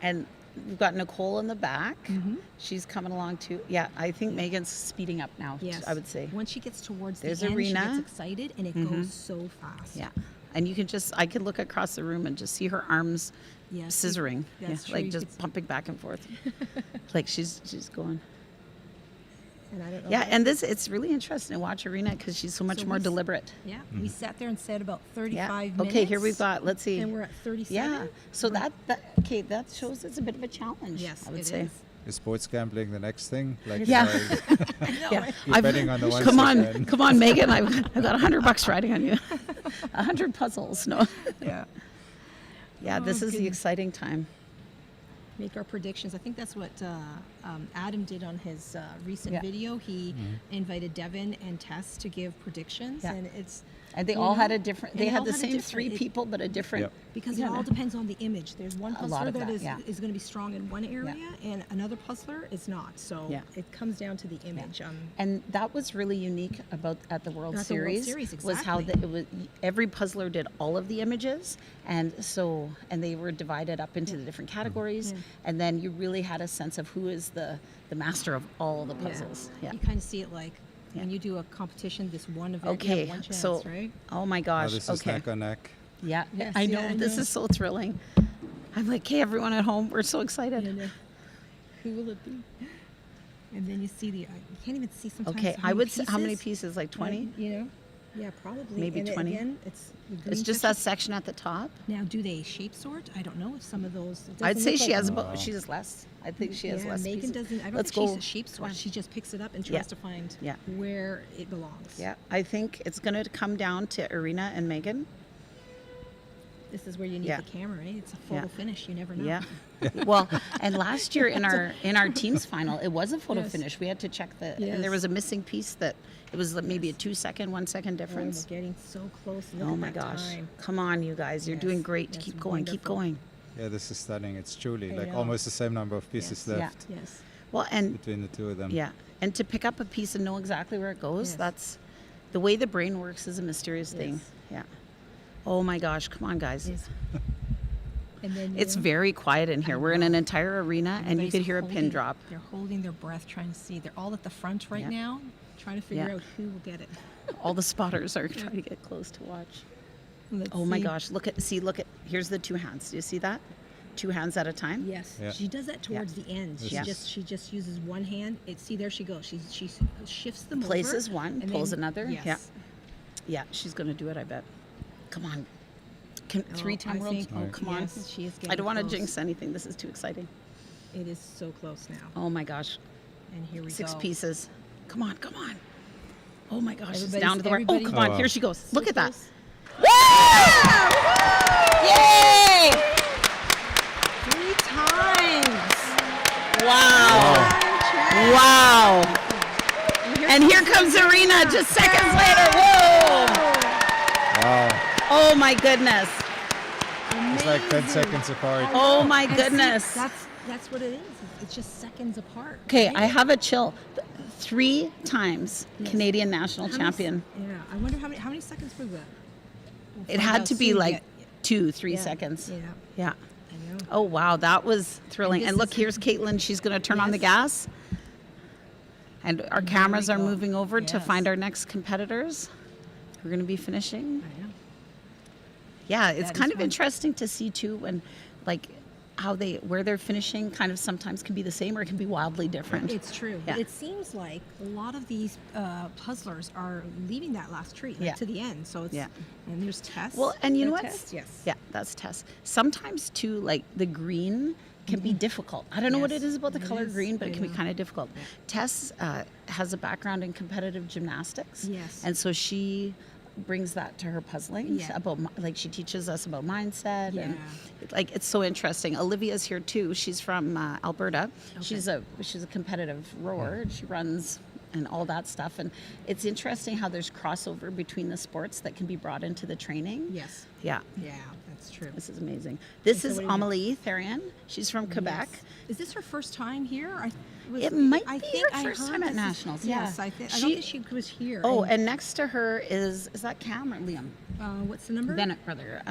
And we've got Nicole in the back. Mm-hmm. She's coming along too. Yeah, I think Megan's speeding up now. Yes, I would say. Once she gets towards There's the end, Arena. she gets excited and it goes so fast. Yeah. And you can I could look across the room and just see her arms Yes. scissoring. That's true. Like You just could pumping back and forth. Like she's going. And I don't know. Yeah, and it's really interesting to watch Arena because she's so much So more we s- deliberate. Yeah, we sat there and said about 35 Yeah. minutes. Okay, here we've got, let's see. And we're at 37. Yeah. So that that shows it's a bit of a challenge. Yes, I would it say. is. Is sports gambling the next thing? Like, Yeah. Yeah. you're betting on the ones Come that on, win. come on, Megan. I've got $100 riding on you. 100 puzzles. No. Yeah. Yeah, this is the goodness. exciting time. Make our predictions. I think that's what Adam did on his recent Yeah. video. He invited Devin and Tess to give predictions, Yeah. and it's And they you all had know, a different. and They had all the a same different- 3 it- people, but a different. Yep. because Yeah. it all depends on the image. There's one A lot puzzler of that that, is yeah. going to be strong in one area, and another puzzler is not. So Yeah. it comes down to the image. And that was really unique about at the World At the World Series, Series, was how exactly. it was every puzzler did all of the images, and they were divided up into the different categories, and then you really had a sense of who is the master of all the puzzles. Yeah. You kind of see it like Yeah. when you do a competition, this one event, you Okay, have one chance, so right? oh my Oh, gosh, this is okay, neck on neck. yeah, Yes, I know yeah, I this know. is so thrilling. I'm like, hey, everyone at home, we're so excited. And, who will it be? And then you see you can't even see sometimes. Okay, how I many would say how many pieces? pieces? Like 20? You know, yeah, probably. Maybe And 20. Again, it's the It's green just that section. section at the top. Now, do they shape sort? I don't know if some of those. it I'd doesn't say look she like- has about. She has less. I think she has Yeah, less. Megan pieces. doesn't. I don't Let's think go. she's a shape sort. Come on. She just picks it up and Yeah. tries to find Yeah. where it belongs. Yeah, I think it's going to come down to Irina and Megan. This is where you need Yeah. the camera, right? It's a photo Yeah. finish. You never know. Yeah. Well, and last year in our teams final, it was a photo Yes. finish. We had to check and Yes. there was a missing piece that it was like maybe a 1 second Oh, difference. we're getting so close. Look Oh at my that gosh! time. Come on, you guys, you're Yes, doing great. that's Keep going, keep wonderful. going. Yeah, this is stunning. It's truly I like know. almost the same number of pieces Yes. Yeah. left Yes. Well, and between the two of them. yeah, and to pick up a piece and know exactly where it goes, Yes. that's the way the brain works is a mysterious thing. Yes. Yeah. Oh my gosh! Come on, guys. Yes. And then It's very quiet in here. We're in an entire arena, and you everybody's could hear a pin holding- drop. They're holding their breath, trying to see. They're all at the front right Yeah. now, trying to figure Yeah. out who will get it. All the spotters are trying to get close to watch. Let's Oh my see. gosh, look at, here's the 2 hands. Do you see that? 2 hands at a time? Yes, Yeah. she does that towards the end. This She is- she just uses one hand. See, there she goes. She shifts them Places over, one, and pulls then- another. Yes. Yeah. Yeah, she's going to do it, I bet. Come on. Oh, 3-time I world. think- Oh, come on. yes, she is I getting don't want to close. jinx anything. This is too exciting. It is so close now. Oh my gosh. And here we 6 go. pieces. Come on, come on. Oh my gosh, it's Everybody's- down to the wire. Oh, everybody- come on. Oh, wow. Here she goes. So Look at that. close. Yay! 3 times. Wow. Time check. Wow. And here comes comes Arena just seconds later. Whoa! Wow. Oh my goodness. It's like 10 seconds apart. Oh my And see, goodness. that's what it is. It's just seconds apart. Okay, right? I have a chill. 3 times Canadian national How many champion. Yeah, I wonder how many seconds was that? We'll It find had out to be soon. like Yeah, 2-3 yeah, seconds. Yeah, Yeah. I know. Oh wow, that was thrilling. And And this look, is- here's Caitlin. She's going to turn on the Yes. gas. And our And cameras there are we go. moving over to Yes. find our next competitors. We're going to be finishing. I know. Yeah, it's That is kind of fun. interesting to see too when like where they're finishing kind of sometimes can be the same or it can be wildly different. It's true. Yeah. It seems like a lot of these puzzlers are leaving that last tree Yeah. to the end. So it's Yeah. and there's Tess. Well, and you know what? Tess? Yes. Yeah, that's Tess. Sometimes too, like the green can be difficult. I don't know what Yes, it is about the it color is. green, but it I can be know. kind of difficult. Tess has a background in competitive gymnastics. Yes. And so she brings that to her puzzling Yeah. about like she teaches us about mindset and Yeah. like it's so interesting. Olivia's here too. She's from Alberta. She's a competitive rower. She runs and all that stuff, and it's interesting how there's crossover between the sports that can be brought into the training. Yes. Yeah. Yeah, that's true. This is amazing. This so is what do you Amelie Therian. She's from Quebec. Yes. Is this her first time here? It might I be think her I first heard time at this is- Nationals, Yes, yeah. I don't She- think she was here. Oh, and next to her is that Cam or Liam? what's the number? Bennett brother.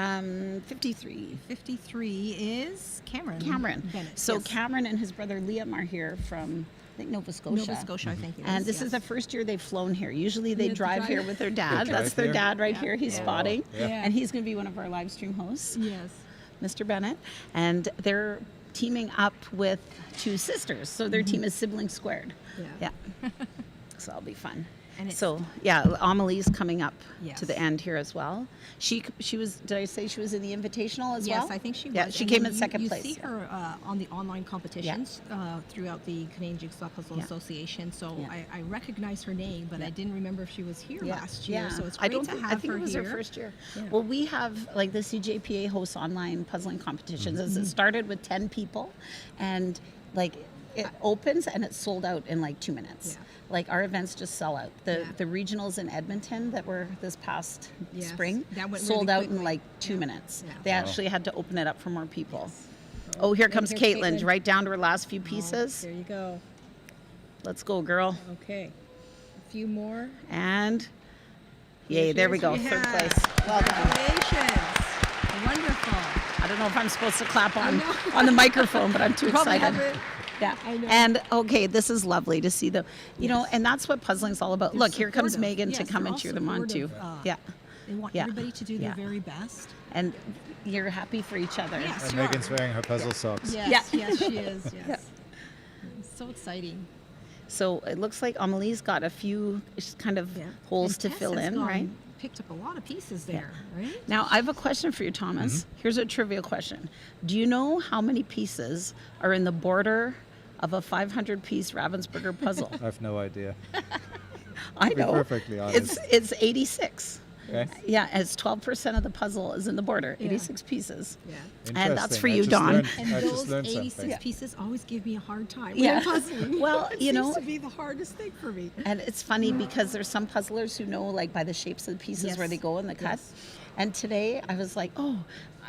53. 53 is Cameron. Cameron. Bennett. So yes. Cameron and his brother Liam are here from, I think, Nova Scotia. Nova Scotia, I think it And is, this is yes. the first year they've flown here. Usually they Yeah, drive here drive. with their dad. They That's drive their here? dad right Yeah. here. He's Yeah. spotting. Yeah. And he's going to be one of our live stream hosts, Yes. Mr. Bennett. And they're teaming up with 2 sisters. So their team is Siblings Squared. Yeah. Yeah. So that'll be fun. And it's- So yeah, Amelie's coming up Yes. to the end here as well. She was. Did I say she was in the Invitational as well? Yes, I think she was. Yeah, she And came then in second you place. see her on the online competitions throughout the Canadian Jigsaw Puzzle Yeah. Association. So Yeah. I recognize her name, but I didn't remember if she was here Yeah. last year. Yeah. So it's I great don't to think, have I think her it was here. her first year. Yeah. Well, we have like the CJPA hosts online puzzling competitions. As Mm-hmm. it started with 10 people, and like it opens and it's sold out in like 2 minutes. Yeah. Like our events just sell out. Yeah. The regionals in Edmonton that were this past Yes. spring That went sold really out in quickly. like 2 minutes. Yeah. They Wow. actually had to open it up for more people. Oh, here comes here's Caitlin, Caitlin. right down to her last few Oh, pieces. there you go. Let's go, girl. Okay. A few more. And yay, there we go, Yes, third have. place. Well done. Congratulations. Wonderful. I don't know if I'm supposed to clap on know. on the microphone, but I'm too Probably excited. have it. Yeah. I know. And okay, this is lovely to see and that's what puzzling's all about. They're Look, here comes supportive. Megan Yes, to come they're and all cheer them on too. supportive, Yeah. They want Yeah. everybody to do their Yeah. very best. And you're happy for each other. Yes. And Sure. Megan's wearing her puzzle socks. Yes, Yeah. yes, she is. Yes. Yeah. So exciting. So it looks like Amelie's got a few kind of Yeah. holes And to Tess fill has in, gone- right? Picked up a lot of pieces there, right? Now, I have a question for you, Thomas. Here's a trivia question. Do you know how many pieces are in the border of a 500-piece Ravensburger puzzle? I have no idea. I To be know. perfectly honest. It's 86. Okay. Yeah, it's 12% of the puzzle is in the border, Yeah. 86 pieces. Yeah. And that's Interesting. for I you, just Dawn. learned- And I just those learned 86 something. pieces always give me a hard time Yeah. when I'm puzzling. Well, it you know- seems to be the hardest thing for me. And it's funny because there's some puzzlers who know like by the shapes of the pieces where Yes. they go in the cut. Yes. And today I was like, oh,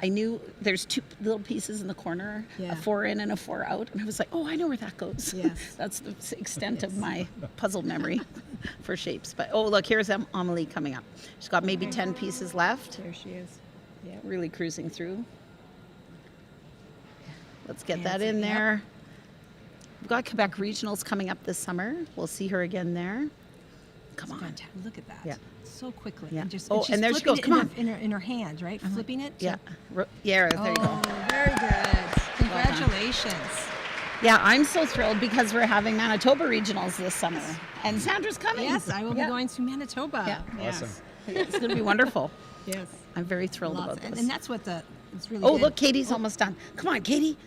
I knew there's 2 little pieces in the corner, Yeah. a 4 in and a 4 out. And I was like, oh, I know where that goes. Yes. That's the extent of my puzzle memory for shapes. But oh, look, here's Amelie coming up. She's got maybe 10 pieces left, There she is. Yeah. really cruising through. Let's get that Fancy, in yep. there. We've got Quebec Regionals coming up this summer. We'll see her again there. Come on. Fantastic. Look at that. Yeah. So quickly. Yeah. And just, Oh, she's and there she flipping goes. it Come in on. her- in her hand, right? Flipping it. Yeah. Yeah, there you go. Oh, very good. Congratulations. Yeah, I'm so thrilled because we're having Manitoba Regionals this summer. And Sandra's coming. Yes, I will Yeah. be going to Manitoba. Yeah. Yes. Awesome. It's going to be wonderful. Yes. I'm very thrilled Lots. about And, this. and that's what it's really Oh, good. look, Katie's almost done. Come on, Katie.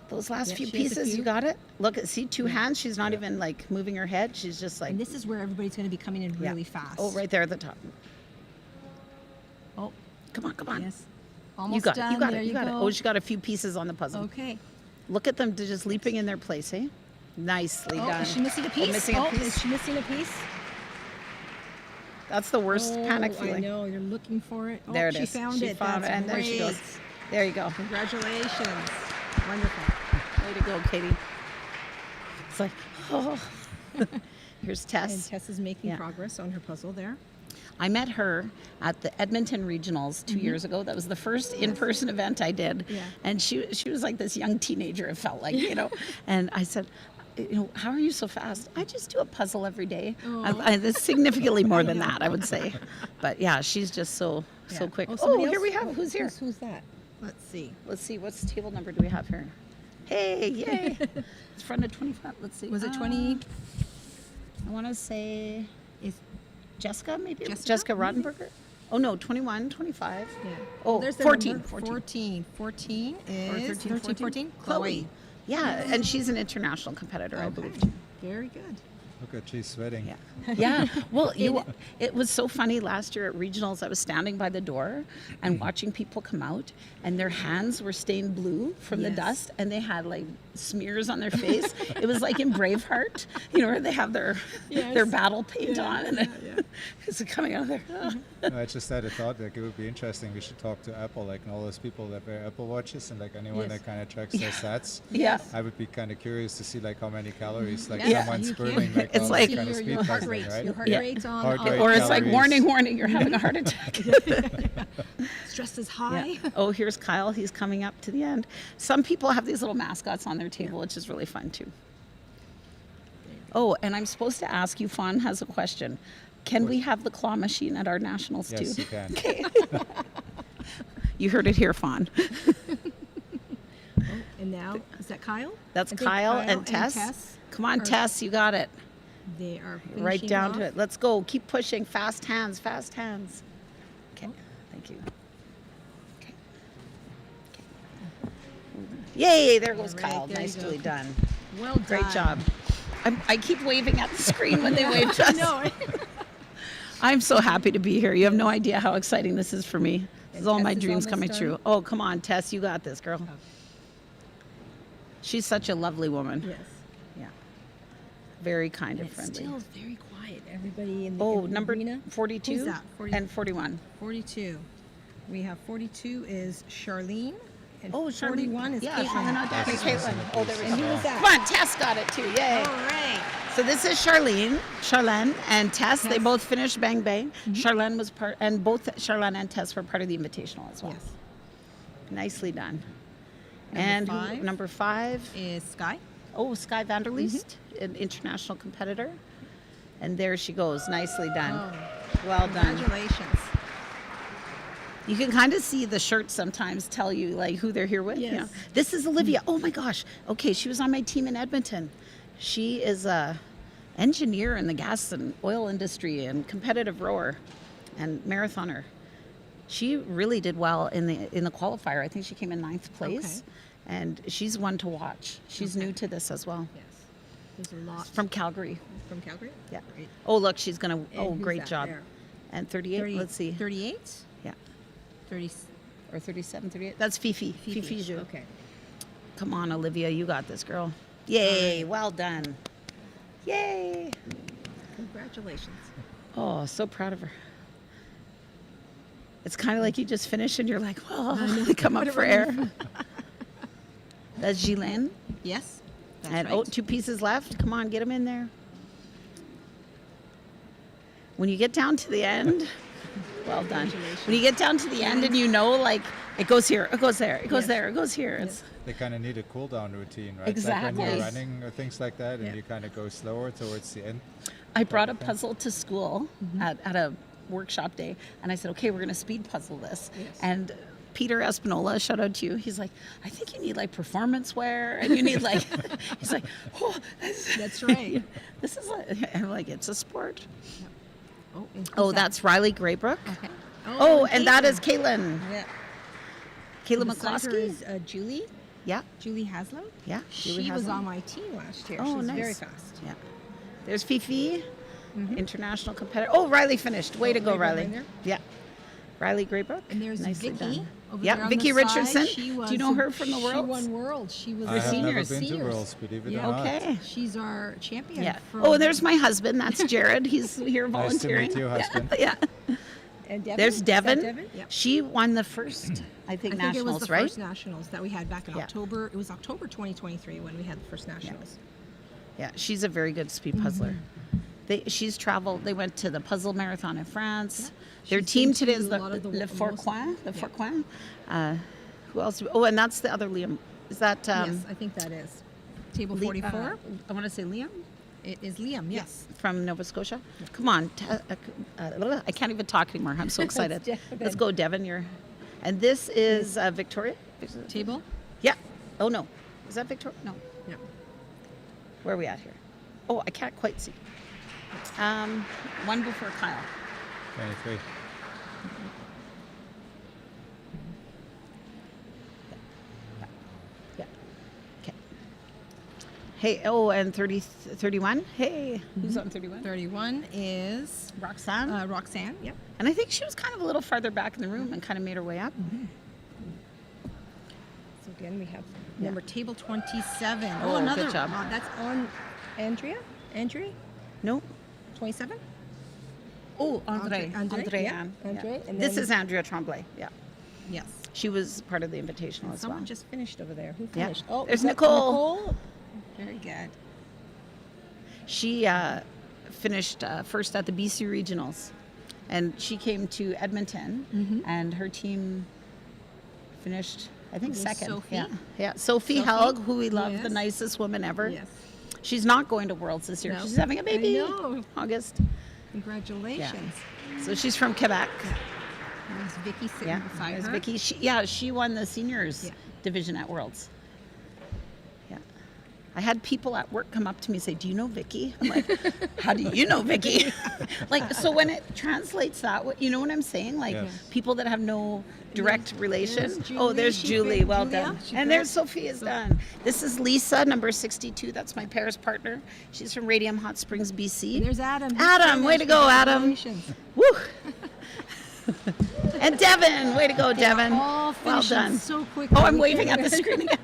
Those last Yeah, few she has a pieces, you few. got it? Look, see, 2 hands. She's not even like moving her head. She's just like, And this is where everybody's going to be coming in yeah. really fast. Oh, right there at the top. Oh, Come on, come on. yes. Almost You got done. it. You got there it. You got it. go. Oh, she got a few pieces on the puzzle. Okay. Look at them just leaping in their place, eh? Nicely Oh, done. is she missing a piece? missing a piece. Is she missing a piece? That's the worst panic I feeling. know. You're looking for it. Oh, There it she is. found She it. found That's it, and there she goes. great. There you go. Congratulations. Wonderful. Way to go, Katie. It's like, oh. Here's And Tess. Tess is making Yeah. progress on her puzzle there. I met her at the Edmonton Regionals 2 years ago. That was the first in-person event I did. Yeah. And she was like this young teenager, it felt like, you know. And I said, you know, how are you so fast? I just do a puzzle every day. It's significantly more than that, I would say. But yeah, she's just so quick. somebody Here else? we have, who's here? Who's that? Let's see. Let's see, what's table number do we have here? Hey, yay. It's front of 25. Let's see. Was it 20? I want to say Is Jessica, maybe? Jessica, maybe? Ravensburger? Oh, no, 21, 25. Yeah. Oh, there's the 14, number. 14. 14 Or is 13, 14. Chloe. Yeah, and she's an international competitor, I believe. Okay. Very good. Look at she's sweating. Yeah. Yeah. Well, it was so funny last year at regionals. I was standing by the door and watching people come out, and their hands were stained blue from the Yes. dust, and they had like smears on their face. It was like in Braveheart, you know, where they have their battle paint on, and it's coming out of there. I just had a thought, like it would be interesting. We should talk to Apple, like and all those people that wear Apple watches, and like anyone Yes. that kind of tracks their stats. Yeah. I would be kind of curious to see like how many calories like Yeah, someone's you can. burning like It's all like- that kind of your speed heart puzzling, rate. right? Your heart Yeah. rate's on. Heart rate. Or it's like, Calories. warning, you're having a heart attack. Stress is high. Yeah. Oh, here's Kyle. He's coming up to the end. Some people have these little mascots on their table, which is really fun too. Oh, and I'm supposed to ask you, Fawn has a question. Can we have the claw machine at our nationals Yes, too? you can. Okay. You heard it here, Fawn. And now, is that Kyle? That's I think Kyle and Tess. Come on, are- Tess, you got it. They are Right finishing down to off. it. Let's go. Keep pushing. Fast hands, fast hands. Okay. Thank you. Okay. Yay, there goes All right, Kyle. there you Nicely go. done. Well done. Great job. I keep waving at the screen when they wave to us. No. I'm so happy to be here. You have no idea how exciting this is for me. This is all Tess my is dreams almost coming done? true. Oh, come on, Tess. You got this, girl. She's such a lovely woman. Yes. Yeah. Very kind and It's friendly. still very quiet. Everybody in the, Oh, in the number arena. 42 Who's that? and 41. 42. We have 42 is Charlene. And Oh, Charlene. 41 is Yeah, Caitlin. Charlene O'Donnell. Yes, Okay, yes, Caitlin. yes, Oh, there we yes. go. And who was that? Come on, Tess got it too. Yay. All right. So this is Charlene and Tess. They both finished Bang Bang. Charlene was part, and both Charlene and Tess were part of the Invitational as well. Yes. Nicely done. Number and five. number 5, Is Sky. oh, Sky Vanderleest, an international competitor. And there she goes. Nicely done. Well done. Congratulations. You can kind of see the shirts sometimes tell you like who they're here with. Yes. You know. This is Olivia. Oh my gosh. Okay, she was on my team in Edmonton. She is a engineer in the gas and oil industry and competitive rower and marathoner. She really did well in the qualifier. I think she came in 9th place. Okay. And she's one to watch. She's new to this as well. Yes. There's a lot From Calgary. from Calgary. Yeah. Great. Oh, look, she's going to. And Oh, who's great that job. there? And 38. Let's see. 38. Yeah. 30. Or 37, 38. That's Fifi. Fifi Zhu. Okay. Come on, Olivia, you got this, girl. Yay, well done. Yay. Congratulations. Oh, so proud of her. It's kind of like you just finish and you're like, well, come up for air. That's Ghislaine. Yes. That's And right. oh, 2 pieces left. Come on, get them in there. When you get down to the end, well done. When you get down to the end and you know, like, it goes here, it goes there, it goes Yes. there, it goes here. It's They kind of need a cool down routine, right? Like Exactly. when you're running or things like that, and Yeah. you kind of go slower towards the end. I brought a puzzle to school at a workshop day, and I said, okay, we're going to speed puzzle this. Yes. And Peter Espinola, shout out to you, he's like, I think you need like performance wear, and you need like, he's like, oh, That's right. this is like, I'm like, it's a sport. Oh, and who's Oh, that? that's Riley Graybrook. Okay. Oh, and that is Caitlin. Yeah. Caitlin Beside her McCloskey. is Julie. Yeah, Julie Haslam. yeah. Julie She was Haslam. on my team last year. Oh, she was nice. very fast. Yeah. There's Fifi, international competitor. Oh, Riley finished. Way to go, way behind Riley. there? Yeah. Riley Graybrook. And there's Nicely Vicky done. over Yep, there on Vicky the side. Richardson. She Do you know her from the She Worlds? won Worlds. She was I a have never seniors. been to Seniors. Worlds, believe it Yeah. or not. Okay. She's our champion. Yeah. From, Oh, and there's my husband. That's Jared. He's here Nice to volunteering. meet you, husband. Yeah. and Devin. There's Is that Devin. Devin? Yep. She won the first, I think, I think nationals, it was the right? first nationals that we had back in Yeah. October. It was October 2023 when we had the first nationals. Yeah, she's a very good speed puzzler. Mm-hmm. She's traveled. They went to the puzzle marathon in France. Yeah. Their She's team been today to is a the lot of the Le most- Fourcoing. The yeah. Fourcoing. Who else? Oh, and that's the other Liam. Is that Yes, I think that is table 44. I want to say Liam It is Liam. Yes. from Nova Scotia. Come on, I can't even talk anymore. I'm so excited. Devin. Let's go, Devin. And this is Victoria. Table. Yeah. Oh no, is that Victoria? No. Yeah. Where are we at here? Oh, I can't quite see. One before Kyle. 23. Yeah. Okay. Hey, oh, and 31. Hey, who's on 31? 31 is Roxanne. Roxanne. Yep. And I think she was kind of a little farther back in the room and kind of made her way up. So again, we have number table 27. Oh, good another. job. That's on Andrea. Andrea. No. 27. Oh, Andre. Andre, yeah. Anne. Andre, and This then- is Andrea Tremblay. Yeah. Yes. She was part of the invitational as Someone well. just finished over there. Who Yeah. finished? Oh, There's is that Nicole. Nicole. Very good. She finished first at the BC Regionals, and she came to Edmonton, and her team finished, I think, Was second. Sophie? Yeah. Sophie Sophie? Helg, who we love, the Yes. nicest woman ever. Yes. She's not going to Worlds this year. No. She's having a baby. I know. August. Congratulations. So she's from Quebec. There's Vicky sitting Yeah. beside There's her. Vicky. She won the seniors Yeah. division at Worlds. Yeah. I had people at work come up to me and say, "Do you know Vicky?" I'm like, "How do you know Vicky?" Like, so when it translates that way, you know what I'm saying? Like Yes. people that have no direct relation. there's Oh, Julie. there's She Julie. picked Well Julia. done. She And there's picked- Sophie is done. This is Lisa, number 62. That's my Paris partner. She's from Radium Hot Springs, BC. And there's Adam. He's Adam, way to finished. go, Adam. Congratulations. Woo! And Devin, way to go, Devin. All Well finishing done. so quickly. Oh, I'm We waving can't at the even- screen again.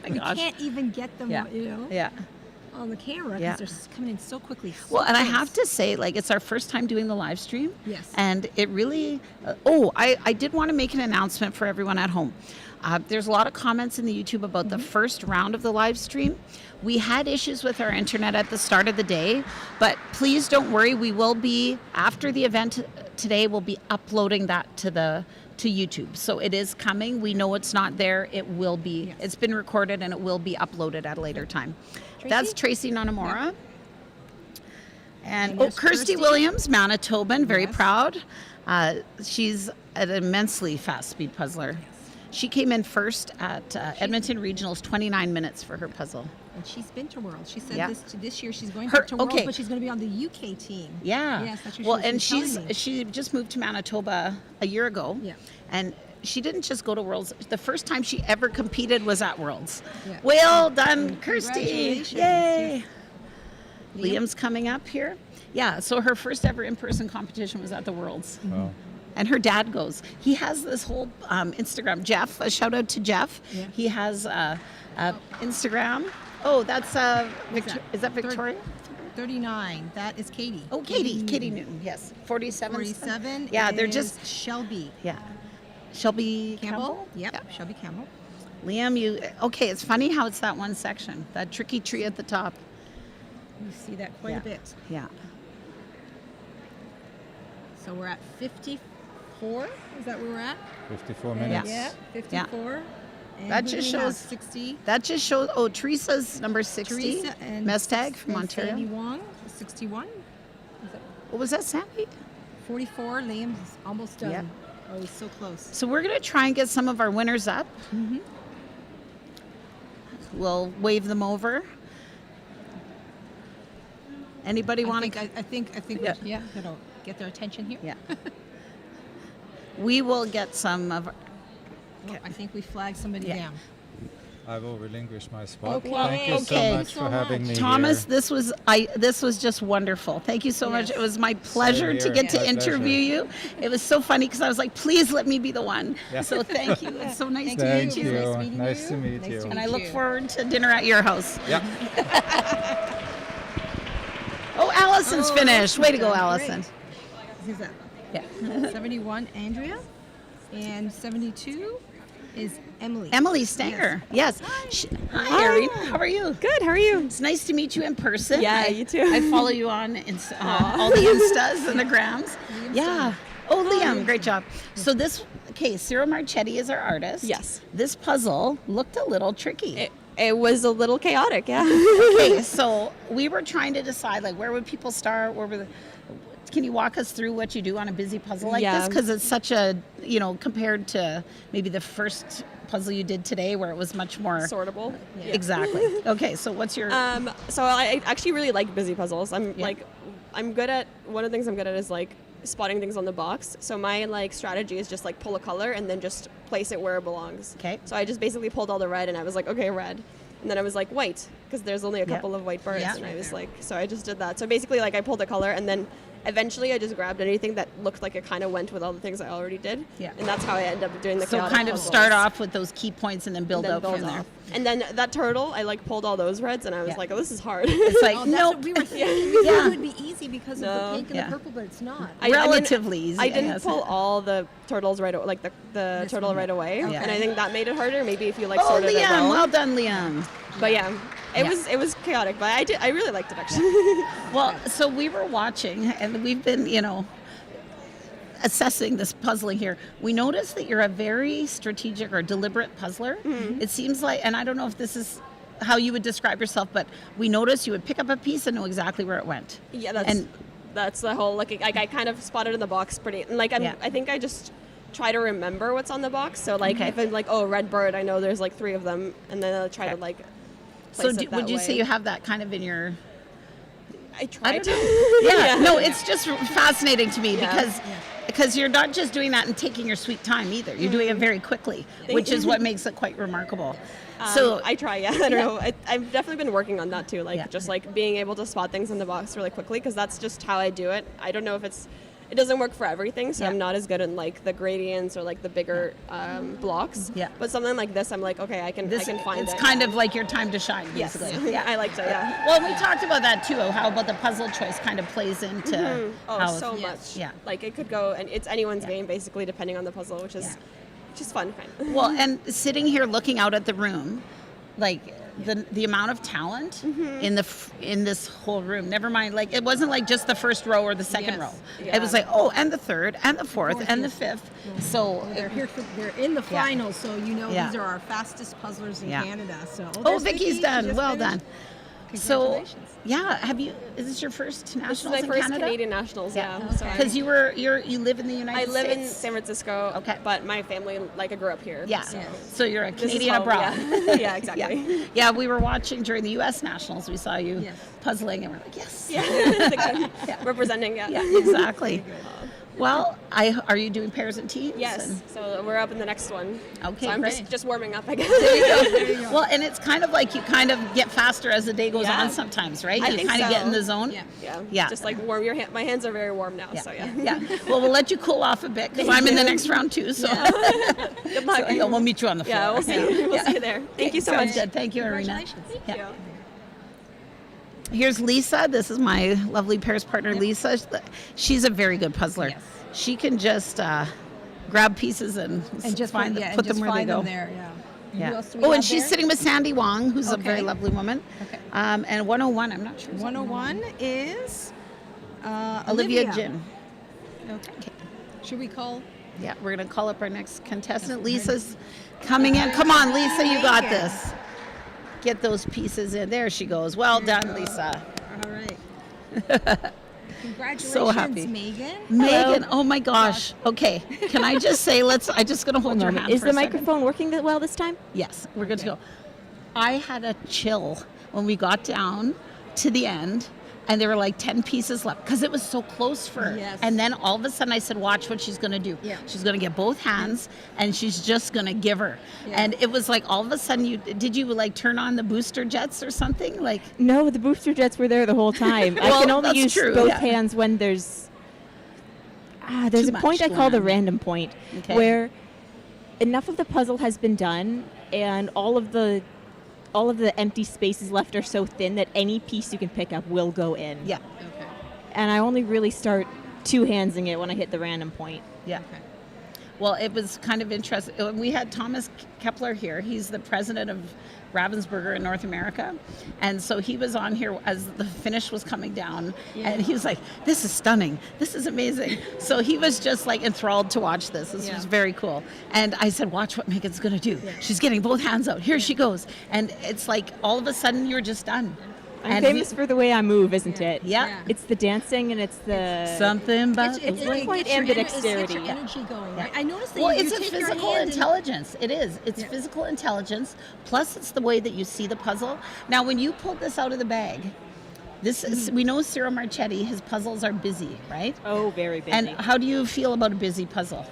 My We gosh. can't even get them, Yeah. Yeah. on the camera because Yeah. they're coming in so quickly. so Well, and I close. have to say, like, it's our first time doing the live stream. Yes. And it really, I did want to make an announcement for everyone at home. There's a lot of comments in the YouTube about the first round of the live stream. We had issues with our internet at the start of the day, but please don't worry. We will be, after the event today, we'll be uploading that to YouTube. So it is coming. We know it's not there. It will be. Yes. It's been recorded and it will be uploaded at a later time. Tracy? That's Tracy Nonamora. And And there's Kirsty Kirsty. Williams, Manitoban, very Yes. proud. She's an immensely fast speed puzzler. She came in first at Edmonton Regionals, 29 minutes for her puzzle. And she's been to Worlds. She said Yeah. this year she's going Her- to Worlds, okay. but she's going to be on the UK team. Yeah. Yes, that's what well, she was and telling me. she just moved to Manitoba a year ago. Yeah. And she didn't just go to Worlds. The first time she ever competed was at Worlds. Yeah. Well done, Kirsty. Congratulations. Yay. Liam? Liam's coming up here. Yeah, so her first ever in-person competition was at the Worlds. Wow. And her dad goes. He has this whole Instagram. Jeff, a shout out to Jeff. Yeah. He has Instagram. Oh, that's that? is that Victoria? 39. That is Katie. Oh, Katie Newton. Yes, 47. 47. Yeah, they're is just Shelby Shelby Campbell. Yep. Yep. Shelby Campbell. Liam, okay. It's funny how it's that one section, that tricky tree at the top. You see that quite a bit. Yeah. So we're at 54. Is that where we're at? 54 Yeah. minutes. Yeah, 54. And That who just do we have? shows- 60. That just shows. Oh, Teresa's number 60. Teresa and Mestag from and Ontario. Sandy Wong, 61. Is that What was that, Sandy? 44. Liam's almost done. Yeah. Oh, he's so close. So we're gonna try and get some of our winners up. We'll wave them over. Anybody want to? I think Yeah. yeah, that'll get their attention here. Yeah. We will get some of. Oh, I think we flagged somebody Yeah. down. I will relinquish my spot. Okay. Thank you Okay. so much for having me Thomas, here. this was just wonderful. Thank you so much. Yes. It was my pleasure to here. get to My interview pleasure. you. It was so funny because I was like, please let me be the one. Yeah. So thank you. It's so nice to Thank meet you. you. Nice meeting Nice you. to meet Nice you. to And meet I look you. forward to dinner at your house. Yeah. Oh, Allison's Oh, finished. Way to go, great. Allison. Who's that? Yeah. 71, Andrea. And 72 is Emily. Emily Stanger. Yes. Hi, Erin. How are you? Good. How are you? It's nice to meet you in person. Yeah, you too. I follow you on all the Instas and the Grams. Yeah. Oh, Liam, great job. So Cyril Marchetti is our artist. Yes. This puzzle looked a little tricky. It was a little chaotic. Yeah. Okay, so we were trying to decide, like, where would people start? Can you walk us through what you do on a busy puzzle like this? Yeah. Because it's such compared to maybe the first puzzle you did today where it was much more... Sortable. Yeah. Exactly. Okay, so what's your... So I actually really like busy puzzles. I'm Yeah. I'm good at, one of the things I'm good at is like spotting things on the box. So my like strategy is just like pull a color and then just place it where it belongs. Okay. So I just basically pulled all the red and I was like, okay, red. And then I was like, white, because there's only a Yeah. couple of white birds. Yeah. And I was like, so I just did that. So basically like I pulled a color and then eventually I just grabbed anything that looked like it kind of went with all the things I already did. Yeah. And that's how I ended up doing the So chaotic kind of puzzles. start off with those key points and then build And then out build from there. off. And then that turtle, I like pulled all those reds and I was Yeah. like, oh, this is hard. It's like, Oh, that's nope. what we were thinking. We Yeah. thought it would be easy because of No. the pink and Yeah. the purple, but it's not. I mean, Relatively easy, I I didn't guess. pull all the turtles right away, like the This turtle one. right away, Okay. and I think that made it harder. Maybe if you like Oh, sorted it Liam. well. Well done, Liam. But yeah, it Yeah. was chaotic, but I really liked it actually. Well, so we were watching, and we've been, assessing this puzzling here. We noticed that you're a very strategic or deliberate puzzler. Mm-hmm. It seems like, and I don't know if this is how you would describe yourself, but we noticed you would pick up a piece and know exactly where it went. Yeah, And- that's the whole like I kind of spotted in the box pretty, and like Yeah. I think I just try to remember what's on the box. So like Okay. if I'm like, oh, red bird, I know there's like 3 of them, and then I'll try Okay. to like. So place it that would you say way. you have that kind of in your... I tried don't to. know. Yeah, no, it's just fascinating to me Yeah. because you're not just doing that and taking your sweet time either. You're doing it very quickly, which is what makes it quite remarkable. So I try, yeah. I don't know. I've definitely been working on that too, like Yeah. just like being able to spot things in the box really quickly, because that's just how I do it. I don't know if it doesn't work for everything, so Yeah. I'm not as good in like the gradients or like the bigger blocks. Yeah. But something like this, I'm like, okay, I can find it's it. kind of like your time to shine, Yes. basically. Yeah, I like to. Yeah. Well, we talked about that too. How about the puzzle choice kind of plays into Oh, how so Yes. much. Yeah. Like it could go, and it's anyone's Yeah. game basically, depending on the puzzle, which is Yeah. just fun. Kind of. Well, and sitting here looking out at the room, like the amount of talent in this whole room. Never mind, like it wasn't like just the first row or the second Yes. row. Yeah. It was like, oh, and the third, and the fourth, and the fifth. So They're here. They're in the Yeah. finals, so Yeah. these are our fastest puzzlers in Yeah. Canada. So oh, there's Vicky's Vicky. She done. just Well finished. done. So, Congratulations. yeah, is this your first This is nationals my in first Canada? Canadian nationals. Yeah. Okay. So Because you live in the United I States. live in San Francisco, Okay. but my family, like, I grew up here. Yeah. So Yes. So you're a this is Canadian home, abroad. Yeah, yeah exactly. Yeah. Yeah, we were watching during the U.S. Nationals. We saw you Yes. puzzling, and we're like, yes. Yeah. Representing, yeah. Yeah, exactly. Well, are you doing pairs and teams? Yes. And- So we're up in the next one. Okay, So I'm great. just warming up, I guess. Well, and it's kind of like you kind of get faster as the day goes Yeah. on sometimes, right? I You think kind of so. get in the zone. Yeah. Yeah. Yeah. Just like warm your hand. My hands are very warm now. Yeah. So yeah. Yeah. Well, we'll let you cool off a bit because I'm in the next round too. So, Good luck. so, yeah, we'll meet you on the floor. Yeah, we'll see. We'll see you there. Thank you so Sounds much. good. Thank you, Arena. Congratulations. Thank Yeah. you. Here's Lisa. This is my lovely pairs partner, Lisa. She's a very good puzzler. Yes. She can just grab pieces and just find put, them, and put them just where they find go. them there. Yeah. Yeah. Who else do we Oh, and have she's there? sitting with Sandy Wong, who's a very Okay. lovely woman. Okay. And 101, I'm not sure. is that 101 is Olivia Jin. Okay. Should we call? Yeah, we're going to call up our next contestant. Lisa's coming in. Come on, Lisa, you got this. Get those pieces in. There she goes. Well done, Lisa. All right. Congratulations, So happy. Megan. Megan, oh my gosh. Okay, can I just say, I'm just going to hold your hand Is for the a second. microphone working well this time? Yes, we're good to go. I had a chill when we got down to the end, and there were like 10 pieces left because it was so close for her. Yes. And then all of a sudden I said, watch what she's going to do. Yeah. She's going to get both hands and she's just going to give her. Yeah. And it was like all of a sudden did you like turn on the booster jets or something? Like, No, the booster jets were there the whole time. I Well, can only that's use true, both yeah. hands when there's Too a point much I call the going on. random point, Okay. where enough of the puzzle has been done and all of the empty spaces left are so thin that any piece you can pick up will go in. yeah, Okay. And I only really start two-handsing it when I hit the random point. yeah. Okay. Well, it was kind of interesting. We had Thomas Kepler here. He's the president of Ravensburger in North America. And so he was on here as the finish was coming down. And he was like, this is stunning. This is amazing. So he was just like enthralled to watch this. This was very cool. And I said, watch what Megan's going to do. She's getting both hands out. Here she goes. And it's like all of a sudden you're just done. I'm And famous for the way I move, isn't it? Yeah. Yeah. It's the dancing and it's the... Something about It's like quite gets your ambidexterity. It gets your energy going, right? I noticed that Well, you it's a take your physical hand and- intelligence. It is. It's Yeah. physical intelligence. Plus, it's the way that you see the puzzle. Now, when you pulled this out of the bag, this is, we know Cyril Marchetti. His puzzles are busy, right? Oh, very busy. And how do you feel about a busy puzzle?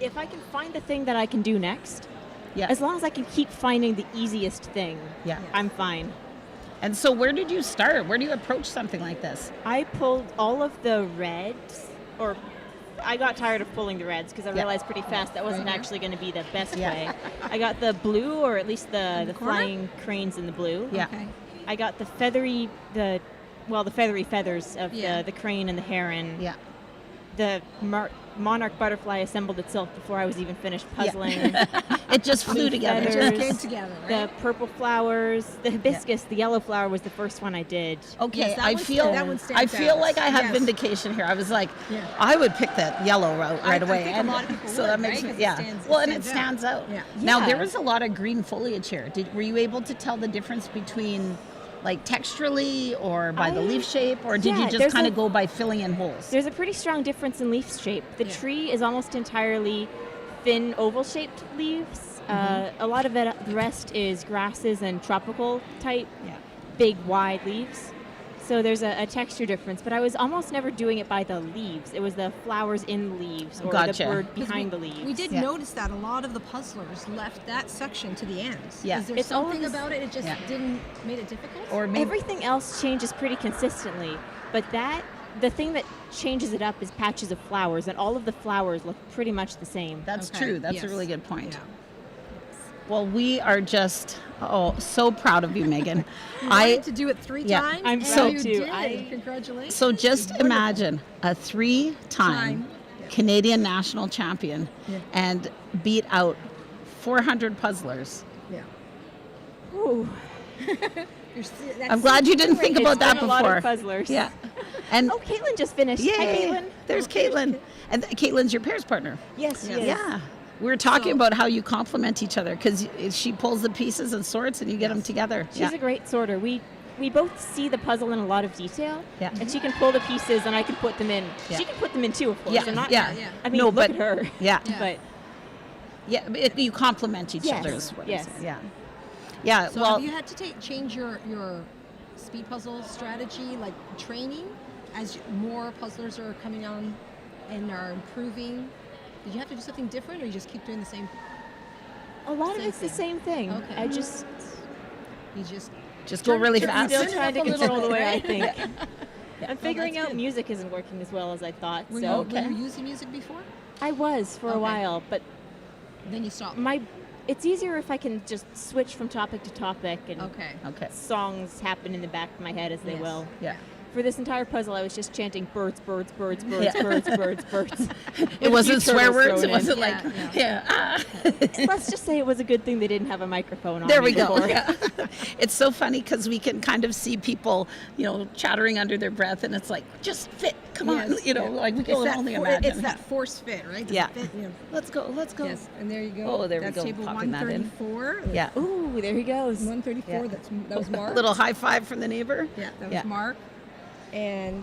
if I can find the thing that I can do next, Yeah. as long as I can keep finding the easiest thing, Yeah. I'm fine. And so, where did you start? Where do you approach something like this? I pulled all of the reds, or I got tired of pulling the reds because I realized pretty fast that wasn't actually going to be the best Yeah. way. I got the blue, or at least the corner? flying cranes in the blue. Yeah. Okay. I got the feathery feathers of Yeah. the crane and the heron. Yeah. The monarch butterfly assembled itself before I was even finished puzzling. It just flew together. It feathers. just came together, The right? purple flowers, the hibiscus, the yellow flower was the first one I did. Okay, Yes, that I one feel that one I stands feel out. like I have Yes. vindication here. I was like, Yeah. I would pick that yellow route right I away. think a lot of people so would, that makes right? me 'Cause yeah. it stands out. Yeah. Now Yeah. there was a lot of green foliage here. Were you able to tell the difference between like texturally or by the leaf shape, or did you Yeah, just there's kind a- of go by filling in holes? There's a pretty strong difference in leaf shape. The tree is almost entirely thin oval-shaped leaves. A lot of the rest is grasses and tropical type, big wide leaves. So there's a texture difference, but I was almost never doing it by the leaves. It was the flowers in the leaves or Gotcha. the bird 'Cause behind the leaves. We did Yeah. notice that a lot of the puzzlers left that section to the ends. Yeah. Is there It's all of something this- about it? It just Yeah. didn't made it difficult. Or maybe Everything else changes pretty consistently, but the thing that changes it up is patches of flowers, and all of the flowers look pretty much the same. that's Okay, true. That's a yes. really good point. Yeah. Well, we are just so proud of you, Megan. You wanted to do it 3 Yeah. times. I'm and so you too. did. Congratulations. So just Wonderful. imagine a 3-time Canadian national champion and beat out 400 puzzlers. Yeah. Ooh, I'm glad you didn't think about that been a lot before. of puzzlers. Yeah. And Oh, Caitlin just finished. Hi, yay, Caitlin. there's Caitlin. And Caitlin's your pairs partner. Yes, she is. Yeah. We were talking So- about how you complement each other because she pulls the pieces and sorts and you get them together. She's a great sorter. We both see the puzzle in a lot of detail. Yeah. And she can pull the pieces and I can put them in. Yeah. She can put them in too, of course. Yeah, I'm not, yeah. I mean, No, look but- at her. Yeah. But You complement each Yes, other is what I'm yes. saying. Yeah. Yeah. So well, have you had to change your speed puzzle strategy, like training, as more puzzlers are coming on and are improving? Did you have to do something different, or you just keep doing the same? a lot of Same it's the thing. same thing. Okay. I just You just go really turn- fast. still turn it trying to up a little control the bit, way I right? think. Yeah. I'm figuring that's out good. music isn't working as well as I thought. were, So you, were you using music before? I was for a Okay. while, but Then you stopped. it's easier if I can just switch from topic to topic and Okay. Okay. songs happen in the back of my head as they Yes. will. Yeah. For this entire puzzle, I was just chanting birds, birds, birds, birds, Yeah. birds, birds, birds. It wasn't swear words. It wasn't Yeah, like, yeah. Let's just say it was a good thing they didn't have a microphone on. There me we go. before. Yeah. It's so funny because we can kind of see people, chattering under their breath, and it's like, just fit. Come on, Yes, like we It's can that, only for- imagine. it's that force fit, right? Does it Yeah. fit? Let's go. Let's go. Yes, and there you go. Oh, there we That's go, table popping that in. 134. Yeah. Ooh, there he goes. 134. Yeah. That was Mark. A little high five from the neighbor. Yeah, that was Yeah. Mark. And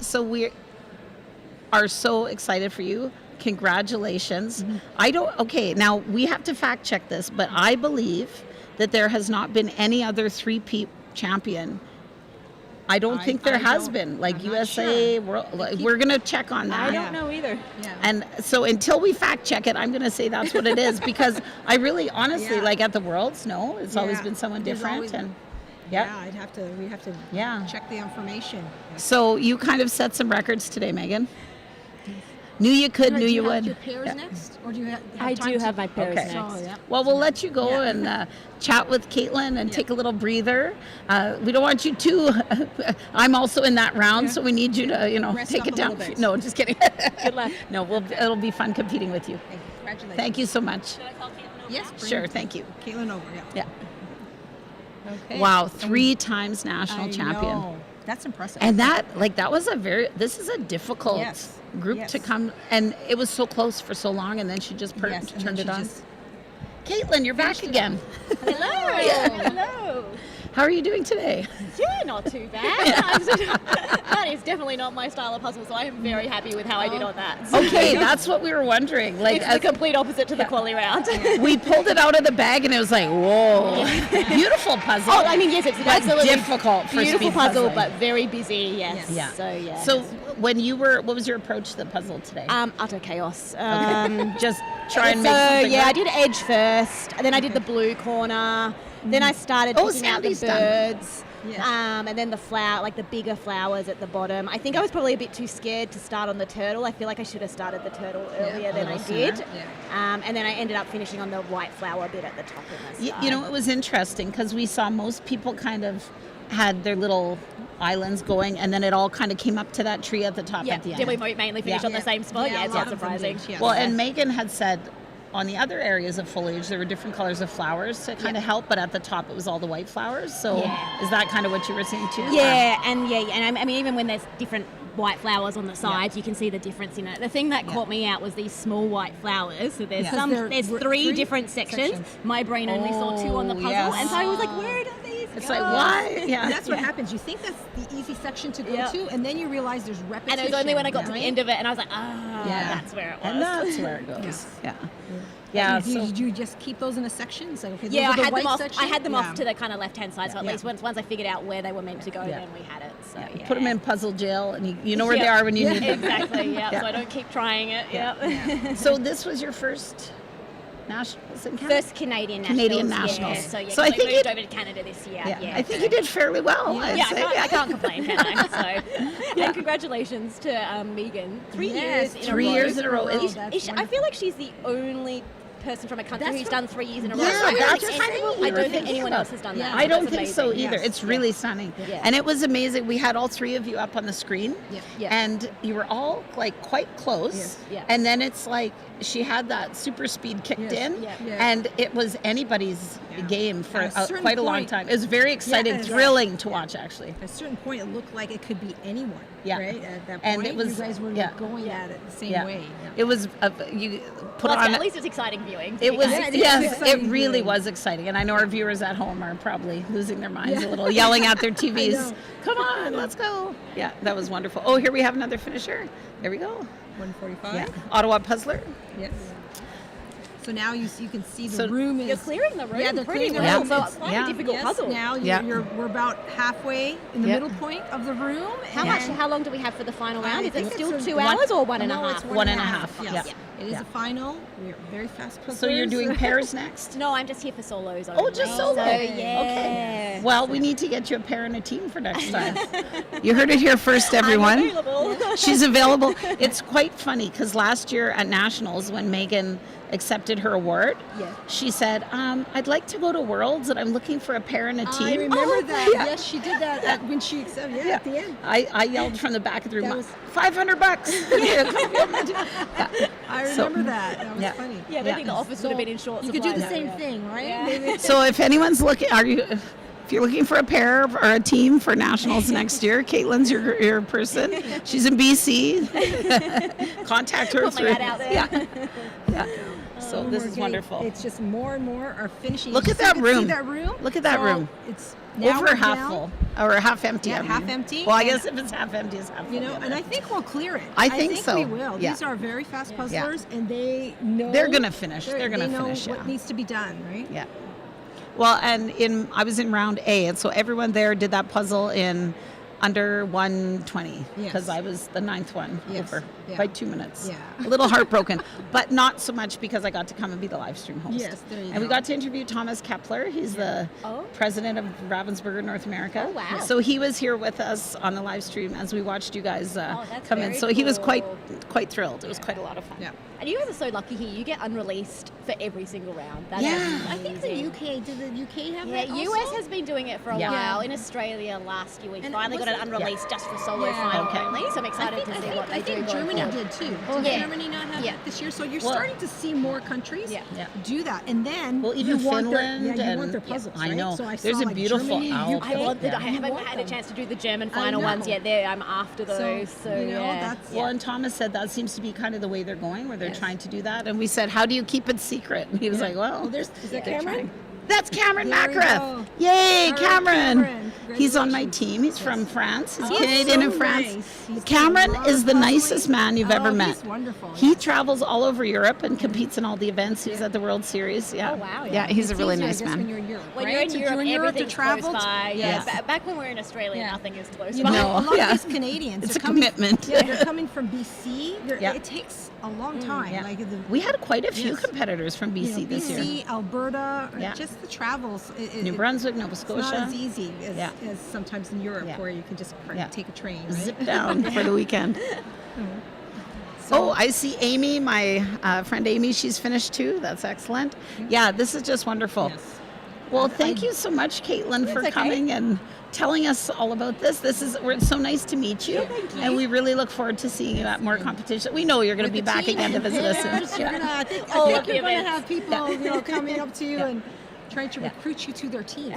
So we are so excited for you. Congratulations. Okay, now we have to fact check this, but I believe that there has not been any other three-peat champion I don't think there has been. Like I'm not USA, sure. we're going to check on that. I don't know either. Yeah. And so until we fact check it, I'm going to say that's what it is because I really, honestly, Yeah. like at the Worlds, no, it's always Yeah. been someone There's different. always- And Yeah, we'd have to Yeah. check the information. so you kind of set some records today, Megan. Knew you could, Do knew you have would. your pairs Yeah. next, or do you have I time do to- have my pairs Okay. next. Oh, yeah. Well, we'll let you go Yeah. and chat with Caitlin and Yeah. take a little breather. We don't want you to. I'm also in that round, so we need you to, Rest take up it a down. little bit. No, just kidding. Good luck. No, it'll be fun competing with you. Thank you. Congratulations. Thank you so much. Yes, bring Sure, thank you. Caitlin over. Yeah. Yeah. Okay. Wow, 3 times national I champion. know. That's impressive. And that was this is a difficult Yes. group Yes. to come, and it was so close for so long, and then she just Yes, and then turned it she on. just- Caitlin, you're back again. Hello. Hello. How are you doing today? Yeah, not too bad. That is definitely not my style of puzzle, so I am very happy with how I did on that. So Okay, that's what we were wondering. Like, it's the complete opposite to the quali round. we pulled it out of the bag, and it was like, whoa, beautiful puzzle. Oh, I mean, yes, it's but absolutely difficult for beautiful speed puzzle, puzzling. but very busy. Yes. Yeah. So yeah. So when what was your approach to the puzzle today? utter chaos. Just try and so make something yeah, work? I did edge first, and then I did the blue corner. Then I started Oh, picking out the Sandy's done. birds. Yeah. And then the flower, like the bigger flowers at the bottom. I think I was probably a bit too scared to start on the turtle. I feel like I should have started the turtle earlier than I did. And then I ended up finishing on the white flower bit at the top of the You know, it was interesting because we saw most people kind of had their little islands going, and then it all kind of came up to that tree at the top yeah. at the end. Did we mainly finish Yeah. on the same spot? Yeah, a it's lot not of them surprising. did, yes. Well, and Megan had said on the other areas of foliage there were different colors of flowers to kind of help, but at the top it was all the white flowers. So is that kind of what you were saying too? Yeah, and I mean, even when there's different white flowers on the sides, you can see the difference in it. The thing that caught me out was these small white flowers. So there's Yeah. 'Cause there there's were three three different sections. sections. My brain only saw 2 on the puzzle, yes. and so I was like, where do these It's go? like, why? Yeah. That's what happens. You think that's the easy section to go Yeah. to, and then you realize there's And repetition. it was only when I got to the right? end of it, and I was like, Yeah. that's where it was. And that's where it goes. Yeah. Yeah. Did So you just keep those in a section? It's like, okay, those Yeah, are I the had white them off. section? I had them Yeah. off to the kind of left-hand side. So at Yeah. least once I figured out where they were meant to go, Yeah. then we had it. So yeah. put them in puzzle jail, and you know where they Yeah. are when you need them. Exactly. Yeah. Yeah. So I don't keep trying it. Yeah. Yep. So this was your first nationals in Canada? First Canadian Canadian nationals. nationals. Yeah. So yeah, So I 'cause think moved you- over to Canada this year. Yeah. I think you did fairly well. I'd Yeah, say. I can't complain, can I? So, and congratulations to Megan. 3 Yes, years in a 3 row. years in a row. That's I feel wonderful. like she's the only person from a country That's who's what- done 3 years in a row. Yeah, So I don't that's think kind of what we I were don't think thinking anyone about. else has done Yeah. that. I don't That's think so amazing. either. Yes. It's really stunning. Yeah. And it was amazing. We had all 3 of you up on the screen. Yeah. Yeah. And you were all like quite close. Yes. Yeah. And then it's like she had that super speed kicked Yes. in. Yeah. Yeah. And it was anybody's game for At a certain quite a long point- time. It was very exciting, and- thrilling to watch actually. At a certain point, it looked like it could be anyone. Yeah. Right. At that point, And it was- you guys were yeah. going at it the same Yeah. way. It was you put Well, on at least it's exciting viewing. it was Yeah, it is yes, exciting it really viewing. was exciting, and I know our viewers at home are probably losing their minds a little, yelling at their TVs. know. Come on, let's go! Yeah, that was wonderful. Oh, here we have another finisher. There we go. 145. Yeah, Ottawa Puzzler. Yes. So now you can see the So room is. You're clearing the room Yeah, they're pretty clearing the well. room. So It's- it's quite yeah. a difficult Yes, puzzle. now Yeah. we're about halfway in the Yeah. middle point of the room. How long do we have for the final round? I Is think it still it's 2 one- hours or 1.5? No, it's One and a half, Yes. yeah. It is Yeah. a final. We're very fast puzzlers. So you're doing pairs next? No, I'm just here for solos. Oh, only. just solo. So, Okay. yeah. Well, we need to get you a pair and a team for next time. You heard it here first, everyone. I'm available. She's available. It's quite funny because last year at Nationals, when Megan accepted her award, Yeah. she said, I'd like to go to Worlds and I'm looking for a pair and a team. I remember Oh, that. yeah. Yes, she did that when she accepted. Yeah, Yeah. at the end. I yelled from the back of the room, That was- $500. I So- remember that. That was Yeah. funny. Yeah, I don't think the office would have been in short You supply. could do the now, same yeah. thing, right? Yeah. Maybe- So if anyone's looking, if you're looking for a pair or a team for Nationals next year, Caitlin's your person. She's in BC. Contact her Put my through. ad out there. Yeah. Yeah. So We're this is getting- wonderful. It's just more and more are finishing. Look You at that can see room. that room. Look at that So room. It's now Over we're half down, full or half empty. Yeah, I mean. half empty, Well, I and- guess if it's half empty, it's half full. You know, and I think we'll clear it. I think so. we will. Yeah. These are very fast Yeah. puzzlers, and they know They're gonna finish. They're gonna they know finish, what yeah. needs to be done, right? Yeah. Well, and I was in round A, and so everyone there did that puzzle in under 120 because Yes. I was the 9th one Yes. over Yeah. by 2 minutes. Yeah. A little heartbroken, but not so much because I got to come and be the live stream host. Yes, there you And we go. got to interview Thomas Kepler. He's the Oh. president of Ravensburger, North America. Oh, wow. So he was here with us on the live stream as we watched you guys that's come in. very So he was quite cool. thrilled. It was quite a lot of fun. Yeah. And you guys are so lucky here. You get unreleased for every single round. That's Yeah. I think the amazing. UK, did the UK have Yeah, that also? US has been doing it for a Yeah. while. In Australia last year, we And finally got it wasn't- unreleased just for solo Yeah. final Okay. only. So I'm excited to see what I they do think going Germany forward. did too. Oh, Did yeah. Germany not have Yeah. it this year? So you're Well- starting to see more countries Yeah. Yeah. do that, and then Well, even you want Finland their, you want and- their puzzles, I right? know. So I There's saw, a like, beautiful Germany, owl. UK. I want that. Yeah. I haven't want had a them. chance to do the German I final know. ones yet. There, I'm after those. So, you know, yeah. that's Well, and Thomas said that seems to be kind of the way they're going, where they're Yes. trying to do that. And we said, how do you keep it secret? And he was like, well, Oh, is that they're Cameron? trying. That's Cameron There we Macrath. go. Yay, All right, Cameron. Cameron. He's on my Congratulations. team. He's from France. He's He's Canadian so in France. nice. He's Cameron done a lot is of the puzzling. nicest man you've ever met. He's wonderful. He travels all over Europe and competes in all the events. He was at the World Series. Yeah. Oh, wow, Yeah, yeah. he's a It's really easier, I nice guess, when man. you're in Europe, When right? you're in So Europe, to everything's travel. close by. Yes. Yeah. Back when we were in Australia, Yeah. nothing is close You by. know, No, a lot yeah. of these Canadians, It's they're a coming, commitment. Yeah, they're coming from BC. Yeah. It takes a long time. Yeah. Like We had quite a few Yes. competitors from you BC know, this year. BC, Alberta, Yeah. just the travels. New Brunswick, Nova It's Scotia. not as easy as, Yeah. as sometimes in Europe, Yeah. where you can just Yeah. take a train. Right? Zip down for the weekend. So- Oh, I see Amy, my friend Amy, she's finished too. That's excellent. Yeah, this is just wonderful. Yes. Well, thank you so much, Caitlin, for okay. coming and telling us all about this. It's so nice to meet you. And we really look forward to seeing you at more competition. We know you're going to be With the back team. again to visit us Yes, soon. you're Yeah. gonna, I think All you're of the going to events. have people, you know, coming up to you Yeah. and trying to recruit you to their team.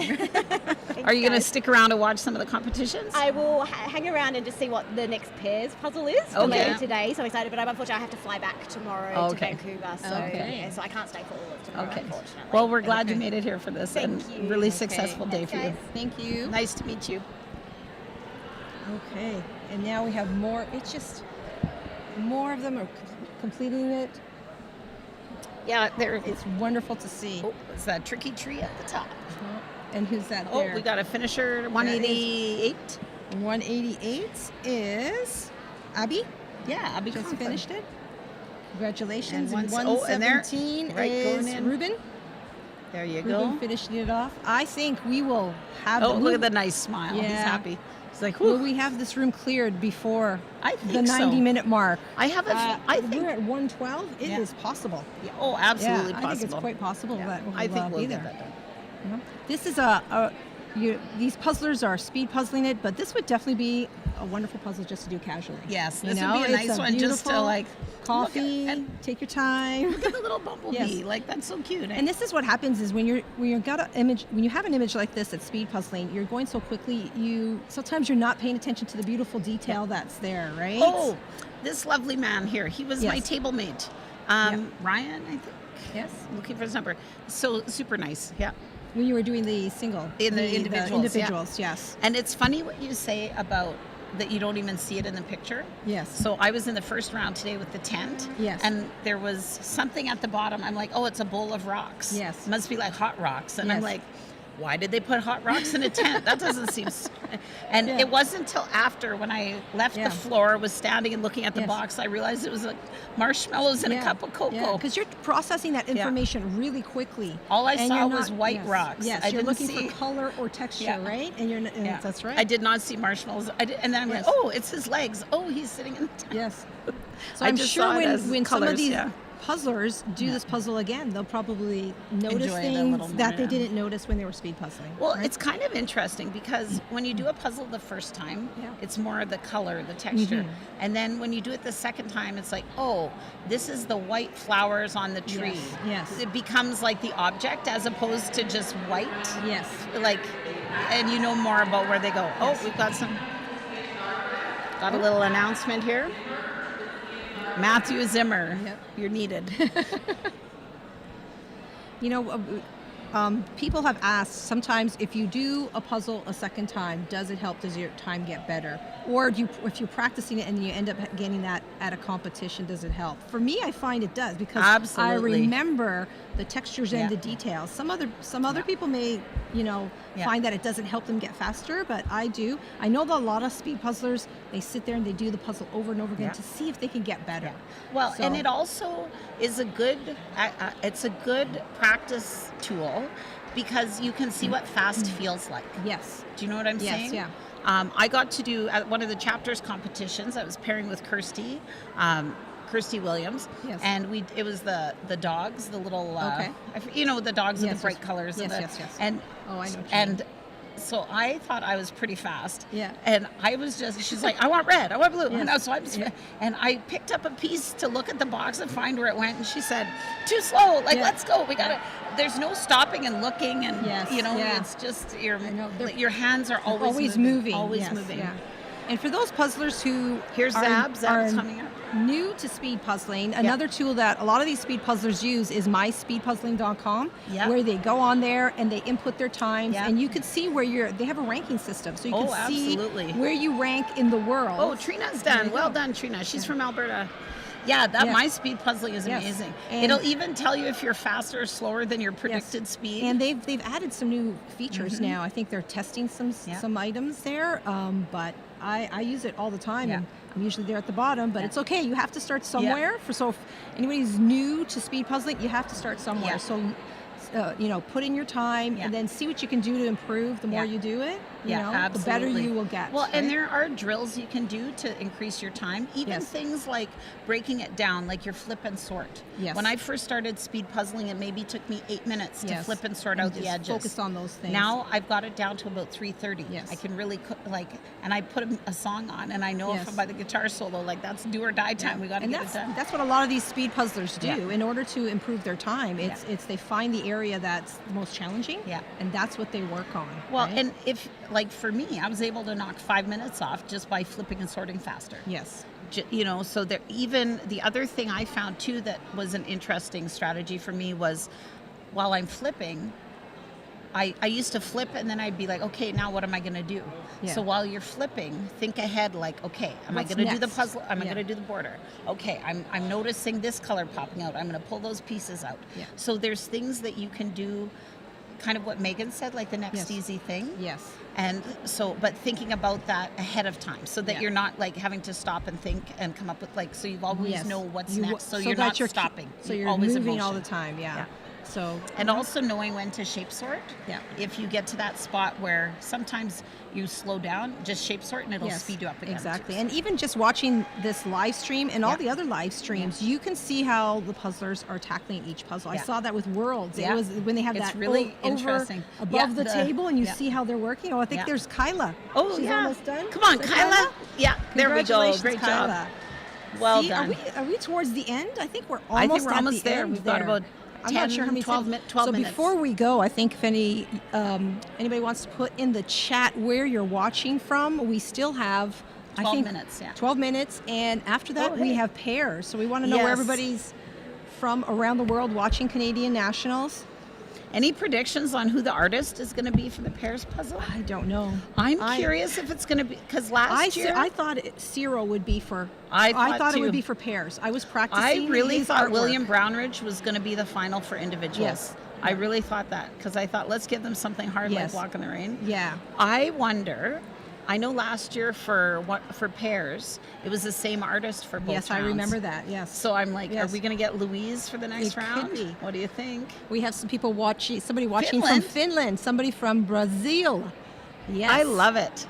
Are you going to stick around to watch some of the competitions? I will hang around and just see what the next pairs puzzle is for Okay. later today. So I'm excited, but unfortunately I have to fly back tomorrow Okay. to Vancouver. So, Okay. yeah, so I can't stay for all of tomorrow, Okay. unfortunately. Well, we're glad you Okay. made it here for this Thank and you. really Okay. successful day Thanks, for you. guys. Thank you. Nice to meet you. Okay, and now we have more. It's just more of them are completing it. Yeah, there. It's wonderful to see. Oh, it's that tricky tree at the top. And who's that Oh, there? we got a finisher, 188. 188 is Abby. Yeah, Abby Just Conklin. finished it. Congratulations. And And once- oh, and there, 117 right, going is in. Ruben. There you Ruben go. finishing it off. I think we will have. Oh, the look at the nice smile. He's Yeah. happy. He's like, Will whew. we have this room cleared before I the think so. 90-minute mark? I have a. I think. we're at 112. It is Yeah. possible. Yeah, oh, absolutely yeah, possible. I think it's quite possible Yeah, that we'll I think we'll be get there. that done. You know? This is these puzzlers are speed puzzling it, but this would definitely be a wonderful puzzle just to do casually. Yes, You this know, would be a it's nice one just to beautiful like coffee. Look at, Take your time. look at the little bumblebee. Yes. Like that's so cute. And this is what happens is when you got an image, when you have an image like this at speed puzzling, you're going so quickly. Sometimes you're not paying attention to the beautiful detail that's there, right? Oh, this lovely man here. He was my Yes. table mate. Yeah. Ryan, I think. Yes. I'm looking for his number. So super nice. Yeah. When you were doing the single, In the individuals, yeah. individuals, yes, And it's funny what you say about that you don't even see it in the picture. yes. So I was in the first round today with the tent. Yes. And there was something at the bottom. I'm like, oh, it's a bowl of rocks. Yes. Must be like hot rocks. And I'm Yes. like, why did they put hot rocks in a tent? That doesn't seem. And Yeah. it wasn't until after when I left Yeah. the floor, was standing and looking at the Yes. box, I realized it was like marshmallows and a cup of cocoa. because you're processing that information really quickly. All I and saw you're was white yes, rocks. Yes, I you're didn't looking see- for color or texture, Yeah. right? And you're Yeah. that's right. I did not see marshmallows. And then I'm Yes. like, oh, it's his legs. Oh, he's sitting in the tent. Yes. So I I'm just sure saw it as when some colors, of these yeah. puzzlers do this puzzle again, they'll probably notice Enjoy it a things little more, that they yeah. didn't notice when they were speed puzzling. Well, right? it's kind of interesting because when you do a puzzle the first time, Yeah. it's more the color, the texture. Mhm. And then when you do it the second time, it's like, oh, this is the white flowers on the tree. Yes. It becomes like the object as opposed to just white. yes. Like, and you know more about where they go. Oh, Yes. we've got a little announcement here. Matthew Zimmer, Yep. you're needed. You know, people have asked sometimes if you do a puzzle a second time, does it help? Does your time get better? Or if you're practicing it and you end up getting that at a competition, does it help? For me, I find it does because Absolutely. I remember the textures Yeah. and the details. Some other people may, find that it doesn't help them get faster, but I do. I know that a lot of speed puzzlers, they sit there and they do the puzzle over and over again Yeah. to see if they can get better. Well, So- and it also is a good, it's a good practice tool because you can see what fast feels like. Yes. Do you know what I'm Yes, saying? yeah. I got to do at one of the chapters competitions. I was pairing with Kirsty Williams, Yes. and it was the dogs, the little Okay. the dogs with Yes, the bright yes. colors. Yes, and yes. And Oh, I know what you and so I thought I was pretty fast. Yeah. And I was she's like, I want red, I want blue. Yes. And so and I picked up a piece to look at the box and find where it went. And she said, too slow. Like, Yeah. let's go. We got to, there's no stopping and looking. And, Yes, yeah. it's just I know. your hands are always moving. Always Yes, moving. Yeah. And for those puzzlers who Here's Zab's coming up. new to speed puzzling, another tool that a lot of these speed puzzlers use is myspeedpuzzling.com, Yeah. where they go on there and they input their times, Yeah. and you can see where they have a ranking system, so you can see absolutely. where you rank in the world. Oh, Trina's There done. you Well go. done, Trina. She's from Alberta. Yeah, that Yeah. My speed puzzling is Yes. amazing. And- It'll even tell you if you're faster or slower than your predicted speed. And they've added some new features now. I think they're testing some items there, but I use it all the time, Yeah. and I'm usually there at the bottom. But Yeah. it's okay. You have to start somewhere. So if anybody's new to speed puzzling, you have to start somewhere. Yeah. So put in your time Yeah. and then see what you can do to improve. The more Yeah. you do it, Yeah, the better absolutely. you will get. Well, and right? there are drills you can do to increase your time. Even Yes. things like breaking it down, like your flip and sort. Yes. When I first started speed puzzling, it maybe took me 8 minutes to Yes. flip and sort And out the just edges. focus on those things. Now I've got it down to about 3:30. Yes. I can really and I put a song on, and I know Yes. if by the guitar solo, like that's do or die time. We got to and get it done. that's what a lot of these speed puzzlers do. Yeah. In order to improve their time, it's they find the area that's the most challenging, Yeah. and that's what they work on. Well, right? and if like for me, I was able to knock 5 minutes off just by flipping and sorting faster. yes, So there, even the other thing I found too that was an interesting strategy for me was while I'm flipping, I used to flip and then I'd be like, okay, now what am I going to do? Yeah. So while you're flipping, think ahead like, okay, am What's I going to do the next? puzzle? Am I Yeah. going to do the border? Okay, I'm noticing this color popping out. I'm going to pull those pieces out. Yeah. So there's things that you can do, kind of what Megan said, like the next Yes. easy thing. yes. And so, but thinking about that ahead of time so that Yeah. you're not like having to stop and think and come up with so you always Yes. know what's You- next. So, you're that not you're stopping. So You're you're always in moving all the motion. time. Yeah. Yeah. So And also knowing when to shape sort. Yeah. If you get to that spot where sometimes you slow down, just shape sort and it'll yes, speed you up again. exactly. And even just watching this live stream and all Yeah. the other live streams, you can see how the puzzlers are tackling each puzzle. I Yeah. saw that with Worlds. Yeah. It was when they have It's that really over interesting. above Yeah, the table, and you yeah. see how they're working. Oh, I think Yeah. there's Kyla. Oh, She's yeah. almost done. Come on, Is it Kyla. Yeah, there we go. Congratulations, Great Kyla. job. Well See, done. Are we towards the end? I think we're almost I think we're at almost the there. end We've got about I'm not sure how many 12 so minutes. before we go, I think if anybody wants to put in the chat where you're watching from, we still have 12 minutes, yeah. 12 minutes, and after that Oh, we hey. have pairs. So we want to know where Yes. everybody's from around the world watching Canadian Nationals. Any predictions on who the artist is going to be for the pairs puzzle? I don't know. I'm curious if it's going to be because last year I thought Ciro would be for. I thought it would too. be for pairs. I was practicing. I really his thought artwork. William Brownridge was going to be the final for individuals. Yes. I really thought that because I thought let's give them something hard Yes. like Walk in the Rain. Yeah. I wonder. I know last year for pairs, it was the same artist for both Yes, I rounds. remember that. Yes. So I'm like, Yes. are we going to get Louise for the next It could round? be. What do you think? We have some people watching. Somebody watching Finland? from Finland. Somebody from Brazil. Yes. I love it.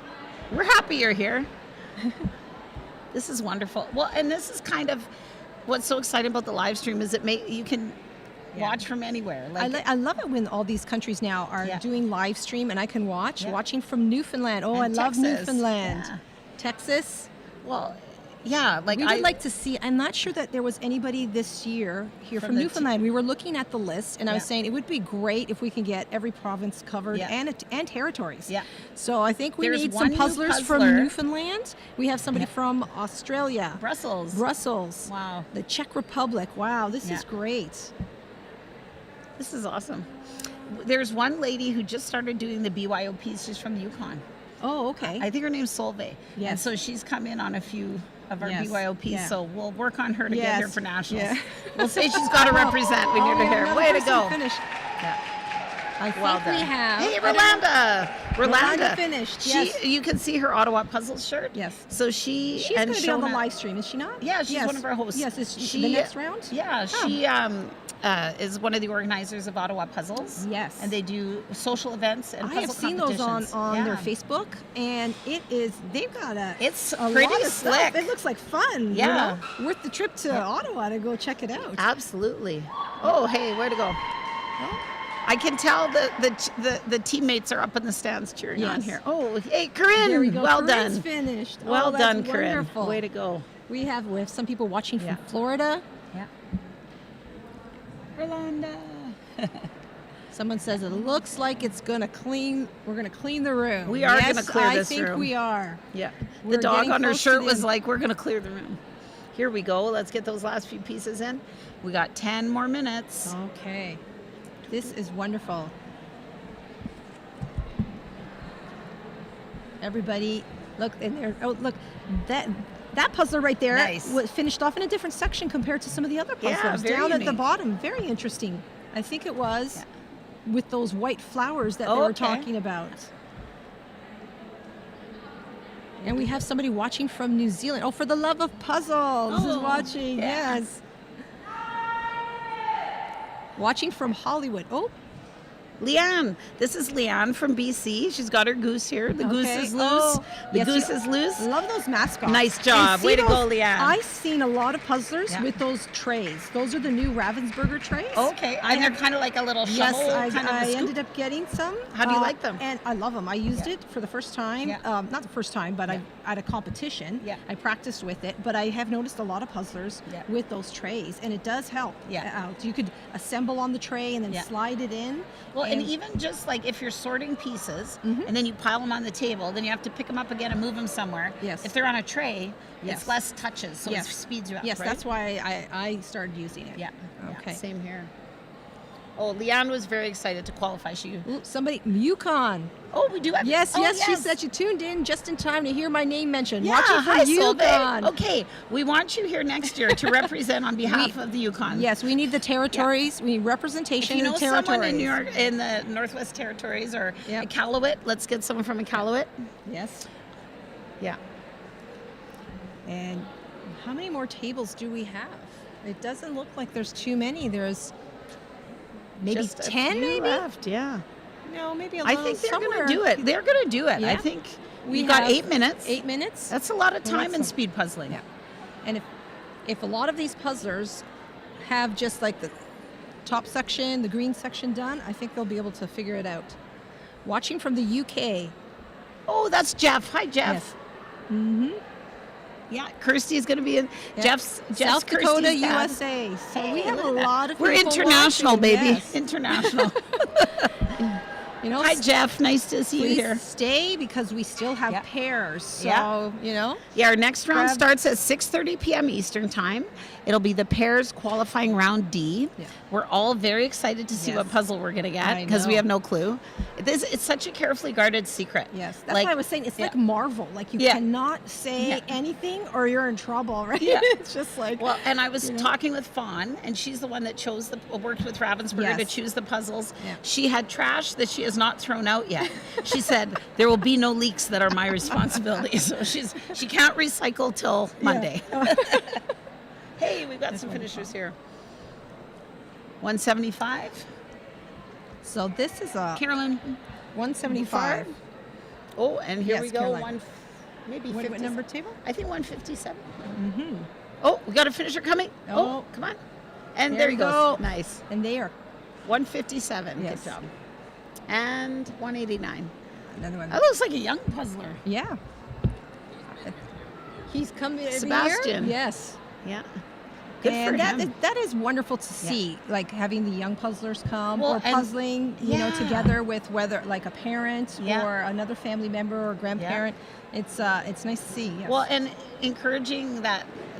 We're happy you're here. This is wonderful. Well, and this is kind of what's so exciting about the live stream is you can watch from anywhere. I love it when all these countries now are Yeah. doing live stream and I can watch. Yeah. Watching from Newfoundland. Oh, And I love Texas. Newfoundland. Yeah. Texas. Well, yeah, like We I would like to see. I'm not sure that there was anybody this year here From from the Newfoundland. We were looking at the list, and I was Yeah. saying it would be great if we can get every province covered Yeah. and territories. Yeah. So I think we There's need one some new puzzlers from puzzler. Newfoundland. We have somebody Yeah. from Australia, Brussels. Brussels, Wow. the Czech Republic. Wow, this Yeah. is great. This is awesome. There's one lady who just started doing the BYOPs. She's from the Yukon. Oh, okay. I think her name's Solveig. And Yes. so she's come in on a few of our Yes. BYOPs. Yeah. So we'll work on her to get here Yes. for nationals. Yeah. We'll say she's got to represent. We need her. another Way to person go. Finished. Yeah. I think Well we done. have. Hey, I don't know- Rolanda. Rolanda finished, yes. You can see her Ottawa Puzzle shirt. Yes. So she She's and going to be on the Shona- live stream, is she not? Yeah, she's Yes. one of our hosts. Yes, is She- the next round? Yeah, Oh. she is one of the organizers of Ottawa Puzzles. Yes. And they do social events and I puzzle have seen those on competitions. their Yeah. Facebook, and they've got It's a pretty lot of slick. stuff. It looks like fun. Yeah. You know? Worth the trip to Ottawa to go check it out. Absolutely. Oh, hey, where to go? I can tell the teammates are up in the stands cheering on Yes. here. Oh, hey, Corinne. There we go. Well Corinne's done. finished. Well Oh, that's done, Corinne. wonderful. Way to go. We have some people watching from Yeah. Florida. Yeah. Rolanda. Someone says it looks like it's gonna clean. We're gonna clean the room. We are Yes, gonna clear this I think room. we are. Yeah. We're The dog getting on her close to shirt the was end. like, we're going to clear the room. Here we go. Let's get those last few pieces in. We got 10 more minutes. Okay. This is wonderful. Everybody, look in there. Oh, look, that puzzler right there Nice. was finished off in a different section compared to some of the other Yeah, puzzlers. very Down at the unique. bottom, very interesting. I think it was with those white flowers that they were Okay. talking about. And we have somebody watching from New Zealand. Oh, for the love of puzzles is Oh, watching. yeah. Yes. Watching from Hollywood. Oh, Leanne. This is Leanne from BC. She's got her goose here. The goose okay. is loose. Oh, The yes, goose you- is loose. Love those mascots. Nice job. And see Way to go, those- Leanne. I've seen a lot of puzzlers Yeah. with those trays. Those are the new Ravensburger trays. Okay. And they're kind of like a little Yes, shovel I kind of a scoop. ended up getting some. How do you like them? And I love them. I used Yeah. it for the first time. Yeah. Not the first time, but Yeah. I at a competition. Yeah. I practiced with it, but I have noticed a lot of puzzlers Yeah. with those trays, and it does help. Yeah. Out. You could assemble on the tray and then Yeah. slide it in. Well, and even just like if you're sorting pieces Mhm. and then you pile them on the table, then you have to pick them up again and move them somewhere. Yes. If they're on a tray, Yes. it's less touches, so Yes. it speeds you up. Yes, right? that's why I started using it. Yeah. Okay. Yeah, same here. Oh, Leanne was very excited to qualify. Ooh, somebody, Yukon. Oh, we do have. Yes, oh, yes, she said you tuned in just in time to hear my name mentioned. Yeah, Watching hi, from Yukon. Solveig. Okay, we want you here next year to represent on behalf of the Yukon. Yes, we need the territories. We need If representation you know in the territories. someone in New York, in the Northwest Territories or Yep. Iqaluit, let's get someone from Iqaluit. Yes. Yeah. And how many more tables do we have? It doesn't look like there's too many. There's maybe Just a 10, few maybe? left. Yeah. No, maybe a I little think they're somewhere. going to do it. They're going to do it. I Yeah. think We we've got have 8 minutes. 8 minutes. That's a lot of Well, time in that's speed puzzling. Yeah. And if a lot of these puzzlers have just like the top section, the green section done, I think they'll be able to figure it out. Watching from the UK. Oh, that's Jeff. Hi, Jeff. Yes. Mm-hmm. Yeah, Kirsty's going to be in. Yeah. Jeff's South Dakota, Kirsty's dad. USA. So Hey, we have look a at that. lot of We're people international, watching, baby. yes. International. You know, Hi, Jeff. Nice to see you please here. stay because we still have Yeah. pairs. So, Yeah. you know. Yeah, our next round Grab- starts at 6:30 p.m. Eastern Time. It'll be the pairs qualifying round D. Yeah. We're all very excited to see Yes. what puzzle we're going to get I because we know. have no clue. It's such a carefully guarded secret. Yes, that's Like- why I was saying it's yeah. like Marvel. Like you Yeah. cannot say Yeah. anything or you're in trouble, right? Yeah. It's just like Well, and I was you know? talking with Fawn, and she's the one that worked with Ravensburger to Yes. choose the puzzles. Yeah. She had trash that she has not thrown out yet. She said there will be no leaks that are my responsibility. So she can't recycle till Monday. Hey, we've got some finishers here. 175. So this is a Carolyn. 175. Oh, and here Yes, we go. Caroline. Maybe What 50. number table? I think 157. Mm-hmm. Oh, we got a finisher coming. Oh, Oh. come on. And There there we he goes. go. Nice. And they are 157. Yes. Good job. And 189. another one. That looks like a young puzzler. Yeah. He's coming every Sebastian. year? Yes. Yeah. Good and for him. that is wonderful to see, like having the young puzzlers come Well, or and- puzzling, yeah. together with whether like a parent Yeah. or another family member or grandparent. It's nice to see. Yes. Well, and encouraging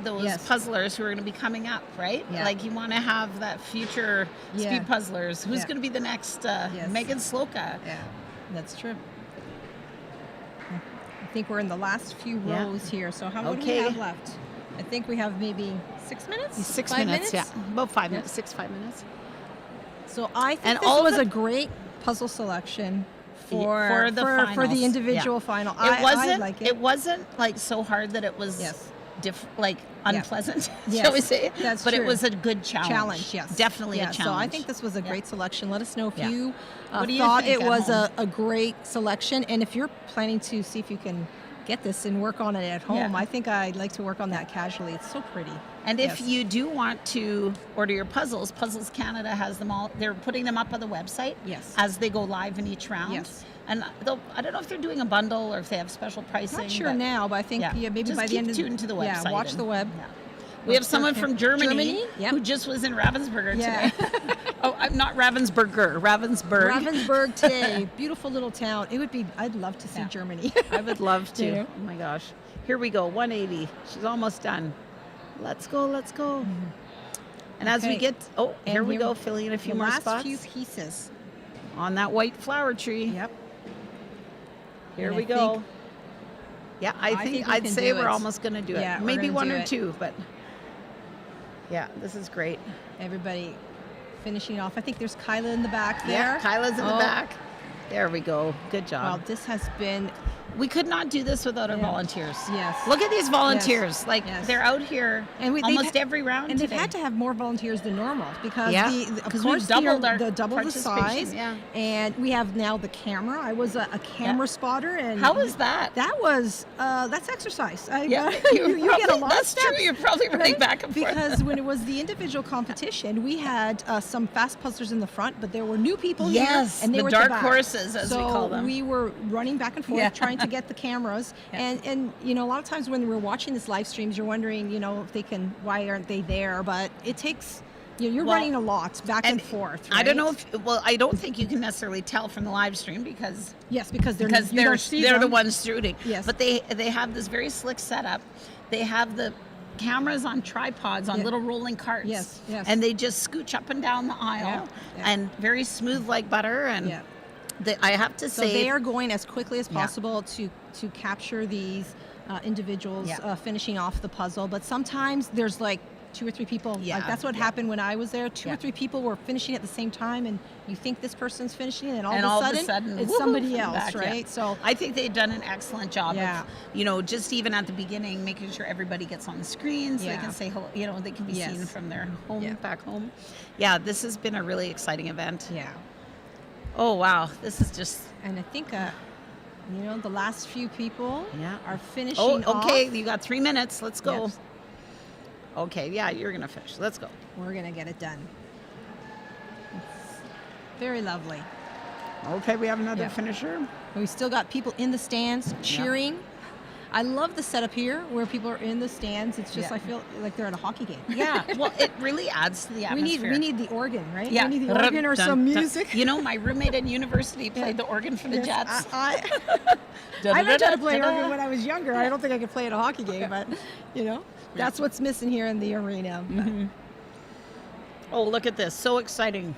those Yes. puzzlers who are going to be coming up, right? Yeah. Like you want to have that future Yeah. speed puzzlers. Who's Yeah. going to be the next Megan Sloka? yeah, that's true. I think we're in the last few Yeah. rows here. So how what do we Okay. have left? I think we have maybe 6 minutes. 6 5 minutes, yeah. About 5 minutes, 5 minutes. So I think And this all was the- a great puzzle selection For for the for finals, the individual yeah. final. It wasn't. I like it. It wasn't like so hard that it was Yes. like unpleasant, Yes, shall we say? that's but true. it was a good challenge. Challenge, yes. Definitely Yeah, a challenge. So I think this was a great selection. Let us know if Yeah. you What do you thought think it at was home? a great selection. And if you're planning to see if you can get this and work on it at home, Yeah. I think I'd like to work on that casually. It's so pretty. And if Yes. you do want to order your puzzles, Puzzles Canada has them all. They're putting them up on the website Yes. as they go live in each round. Yes. And I don't know if they're doing a bundle or if they have special pricing. Not sure but now, but I think maybe Just by the keep end of tuned to the website. Yeah, watch and- the web. yeah. We have Watch someone the- from Germany, Yep. who just was in Ravensburger Yeah. today. Oh, I'm not Ravensburger, Ravensburg. Ravensburg today, beautiful little town. I'd love to see Yeah. Germany. I would love to. You know? Oh my gosh. Here we go, 180. She's almost done. Let's go, let's go. And as we Okay. get, And here we go, filling in a few the more last spots few pieces. on that white flower tree. Yep. Here And we I go. think- Yeah, I I think think we I'd can say do we're it. almost going to do Yeah, it. we're Maybe gonna one do or it. two, but yeah, this is great. Everybody finishing off. I think there's Kyla in the back there. Yeah, Kyla's in the Oh, back. There we go. Good job. Well, this has been We could not do this without our Yeah. volunteers. Yes. Look at these volunteers. Like Yes. they're out here And they've almost had- every round and today. they've had to have more volunteers than normal because Yeah, of 'cause course we've doubled our the double the participation, size. yeah. And we have now the camera. I was a camera spotter, and How was that? That was that's exercise. Yeah, you get a lot That's of steps. true. You're probably running right? back and forth. Because when it was the individual competition, we had some fast puzzlers in the front, but there were new people Yes, here, and they the were dark at the back. horses, as we So call them. we were running back and forth Yeah. trying to get the cameras, and you know, a lot of times when we're watching these live streams, you're wondering, you know, if they can, why aren't they there? But it takes, you're Well, running a lot back and forth. I don't know right? if, well, I don't think you can necessarily tell from the live stream because Yes, because they're you they're don't see the them. ones shooting. Yes. But they have this very slick setup. They have the cameras on tripods on Yeah. little rolling carts. Yes, yes. And they just scooch up and down the aisle Yeah, yeah. and very smooth like butter. And Yeah. I have to So say, they are going as quickly as Yeah. possible to capture these individuals Yeah. finishing off the puzzle. But sometimes there's like 2 or 3 people. Yeah, Like that's what yeah. happened when I was there. 2 or Yeah. 3 people were finishing at the same time, and you think this person's finishing, and all, and of, a sudden, it's woohoo, somebody from the else, back, yeah. right? So I think they've done an excellent job Yeah. of, you know, just even at the beginning, making sure everybody gets on the screen so they Yeah. can say hello, you know, they can be Yes. seen from their home, Yeah. back home. Yeah, this has been a really exciting event. yeah, Oh, wow. This is just, and I think you know, the last few people Yeah. are finishing. oh, okay. off. You got 3 minutes. Let's go. Yep. Okay, yeah, you're going to finish. Let's go. We're gonna get it done. It's very lovely. Okay, we have another Yeah. finisher. And we still got people in the stands cheering. I love the setup here where people are in the stands. It's just Yeah. I feel like they're at a hockey game. Yeah, well, it really adds to the we atmosphere. need the organ, right? Yeah. We need the organ or Dun, some dun. music. You know, my roommate in university played Yeah. the organ for the Yes, Jets. I learned how to play organ when I was younger. I don't think I could play at a hockey game, but you know, that's what's missing here in the arena. But Oh, look at this. So exciting.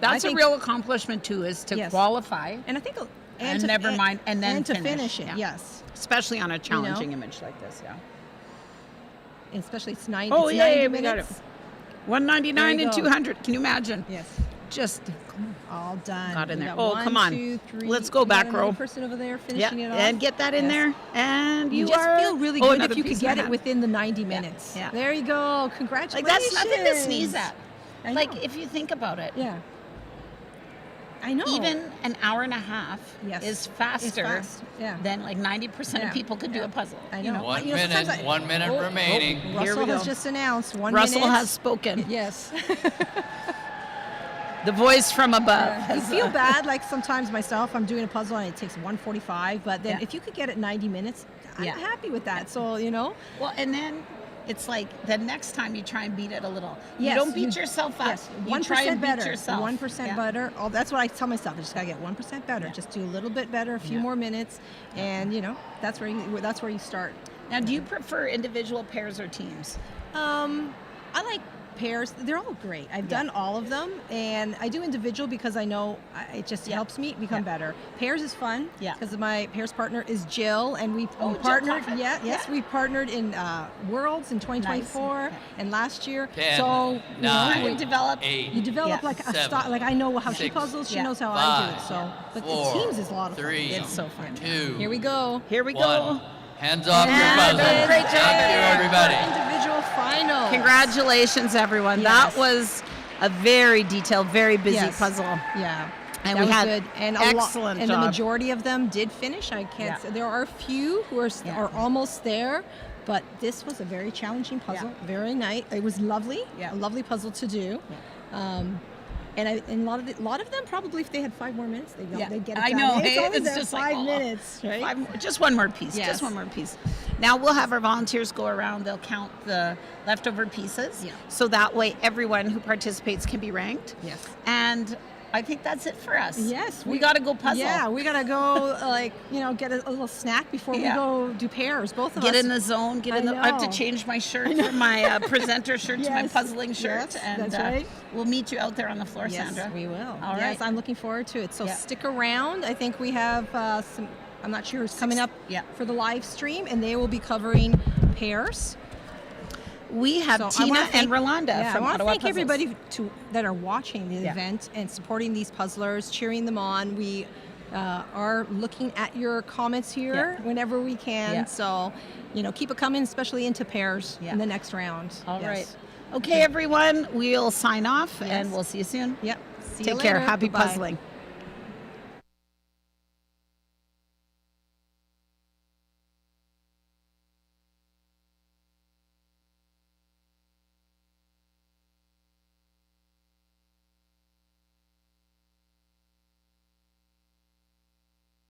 That's a think- real accomplishment, too, is to Yes. qualify, And I think And to- never mind, and then to finish, finish it. yeah. Yes, especially on a challenging image like this. Yeah. and especially it's 90. Oh, it's yeah, 90 yeah, we got it. minutes. 199 There you and go. 200. Can you imagine? Yes. Just All done. Got in We there. got Oh, one, come on. 2, 3. Let's go We got back another row. person over there yeah, finishing it off. and get that in Yes. there, and You you just are feel really oh, good another if you piece could in get the it hat. within the 90 minutes. yeah. There you go. Like Congratulations. that's nothing to sneeze at. I Like know. if you think about it, Yeah. I know. even an hour and a half Yes. is faster fast, yeah. than like 90% Yeah, of people could do yeah. a puzzle. I you know. One You know, sometimes minute, I- 1 minute Oh, remaining. Here Russell we has go. just announced 1 Russell minute. has spoken. Yes. The voice from above. I has, feel bad, like sometimes myself, I'm doing a puzzle and it takes 1:45, but then Yeah. if you could get it 90 minutes, I'm Yeah. happy with that. So, you know, Well, and then it's like the next time you try and beat it a little. You Yes, don't beat yourself up. Yes, You 1% try and beat better. yourself. 1% Yeah. better. Oh, that's what I tell myself. I just gotta get 1% better. Just do a little bit better, a few more minutes, and that's where you start. Now, do you prefer individual, pairs, or teams? I like pairs. They're all great. I've done all of them, and I do individual because I know it just helps me become better. Pairs is fun because my pairs partner is Jill, and we Jill partnered. Coffin. We partnered in Worlds in 2024 Nice. and last year. 10, so 9, we developed. 8, you develop Yeah. like a 7, style. Like I know how she 6, puzzles. She knows how I do it. 5, So, but 4, the teams is a lot of fun. 3, It's so fun. 2, Here we go. Here we 1. go. Hands off your Yeah, puzzle. great job. Thank you, everybody. Individual final. Congratulations, everyone. Yes. That was a very detailed, very busy Yes. puzzle. Yeah. And that we was had good. And excellent and job. the majority of them did finish. I can't say there are a few who are almost there, but this was a very challenging puzzle. Very nice. It was lovely. Yeah. A lovely puzzle to do. And a lot of them probably if they had 5 more minutes they'd get it done. I know. It's Hey, always it's there, just 5 like minutes, right? Just one more piece. Yes. Just one more piece. Now we'll have our volunteers go around. They'll count the leftover pieces. Yeah. So that way everyone who participates can be ranked. Yes. And I think that's it for us. Yes, We got to go puzzle. Yeah, we gotta go get a little snack before we go do pairs. Both of us. Get in the zone. I have to know. change my shirt from my presenter shirt to my Yes. puzzling shirt. Yes, and that's right. We'll meet you out there on the floor, Yes, Sandra. we will. All Yes, right. I'm looking forward to it. So Yeah. stick around. I think we have some. I'm not sure who's coming up for the live stream, and they will be covering pairs. We have So I Tina wanna thank- and Rolanda I from want to Ottawa thank Puzzles. everybody that are watching the event and supporting these puzzlers, cheering them on. We are looking at your comments here whenever we can. Yeah. So, keep it coming, especially into pairs in the next round. All Yes. right. Okay, everyone, we'll sign off Yes. and we'll see you soon. Yep. See you Take care. later. Happy Bye-bye. puzzling.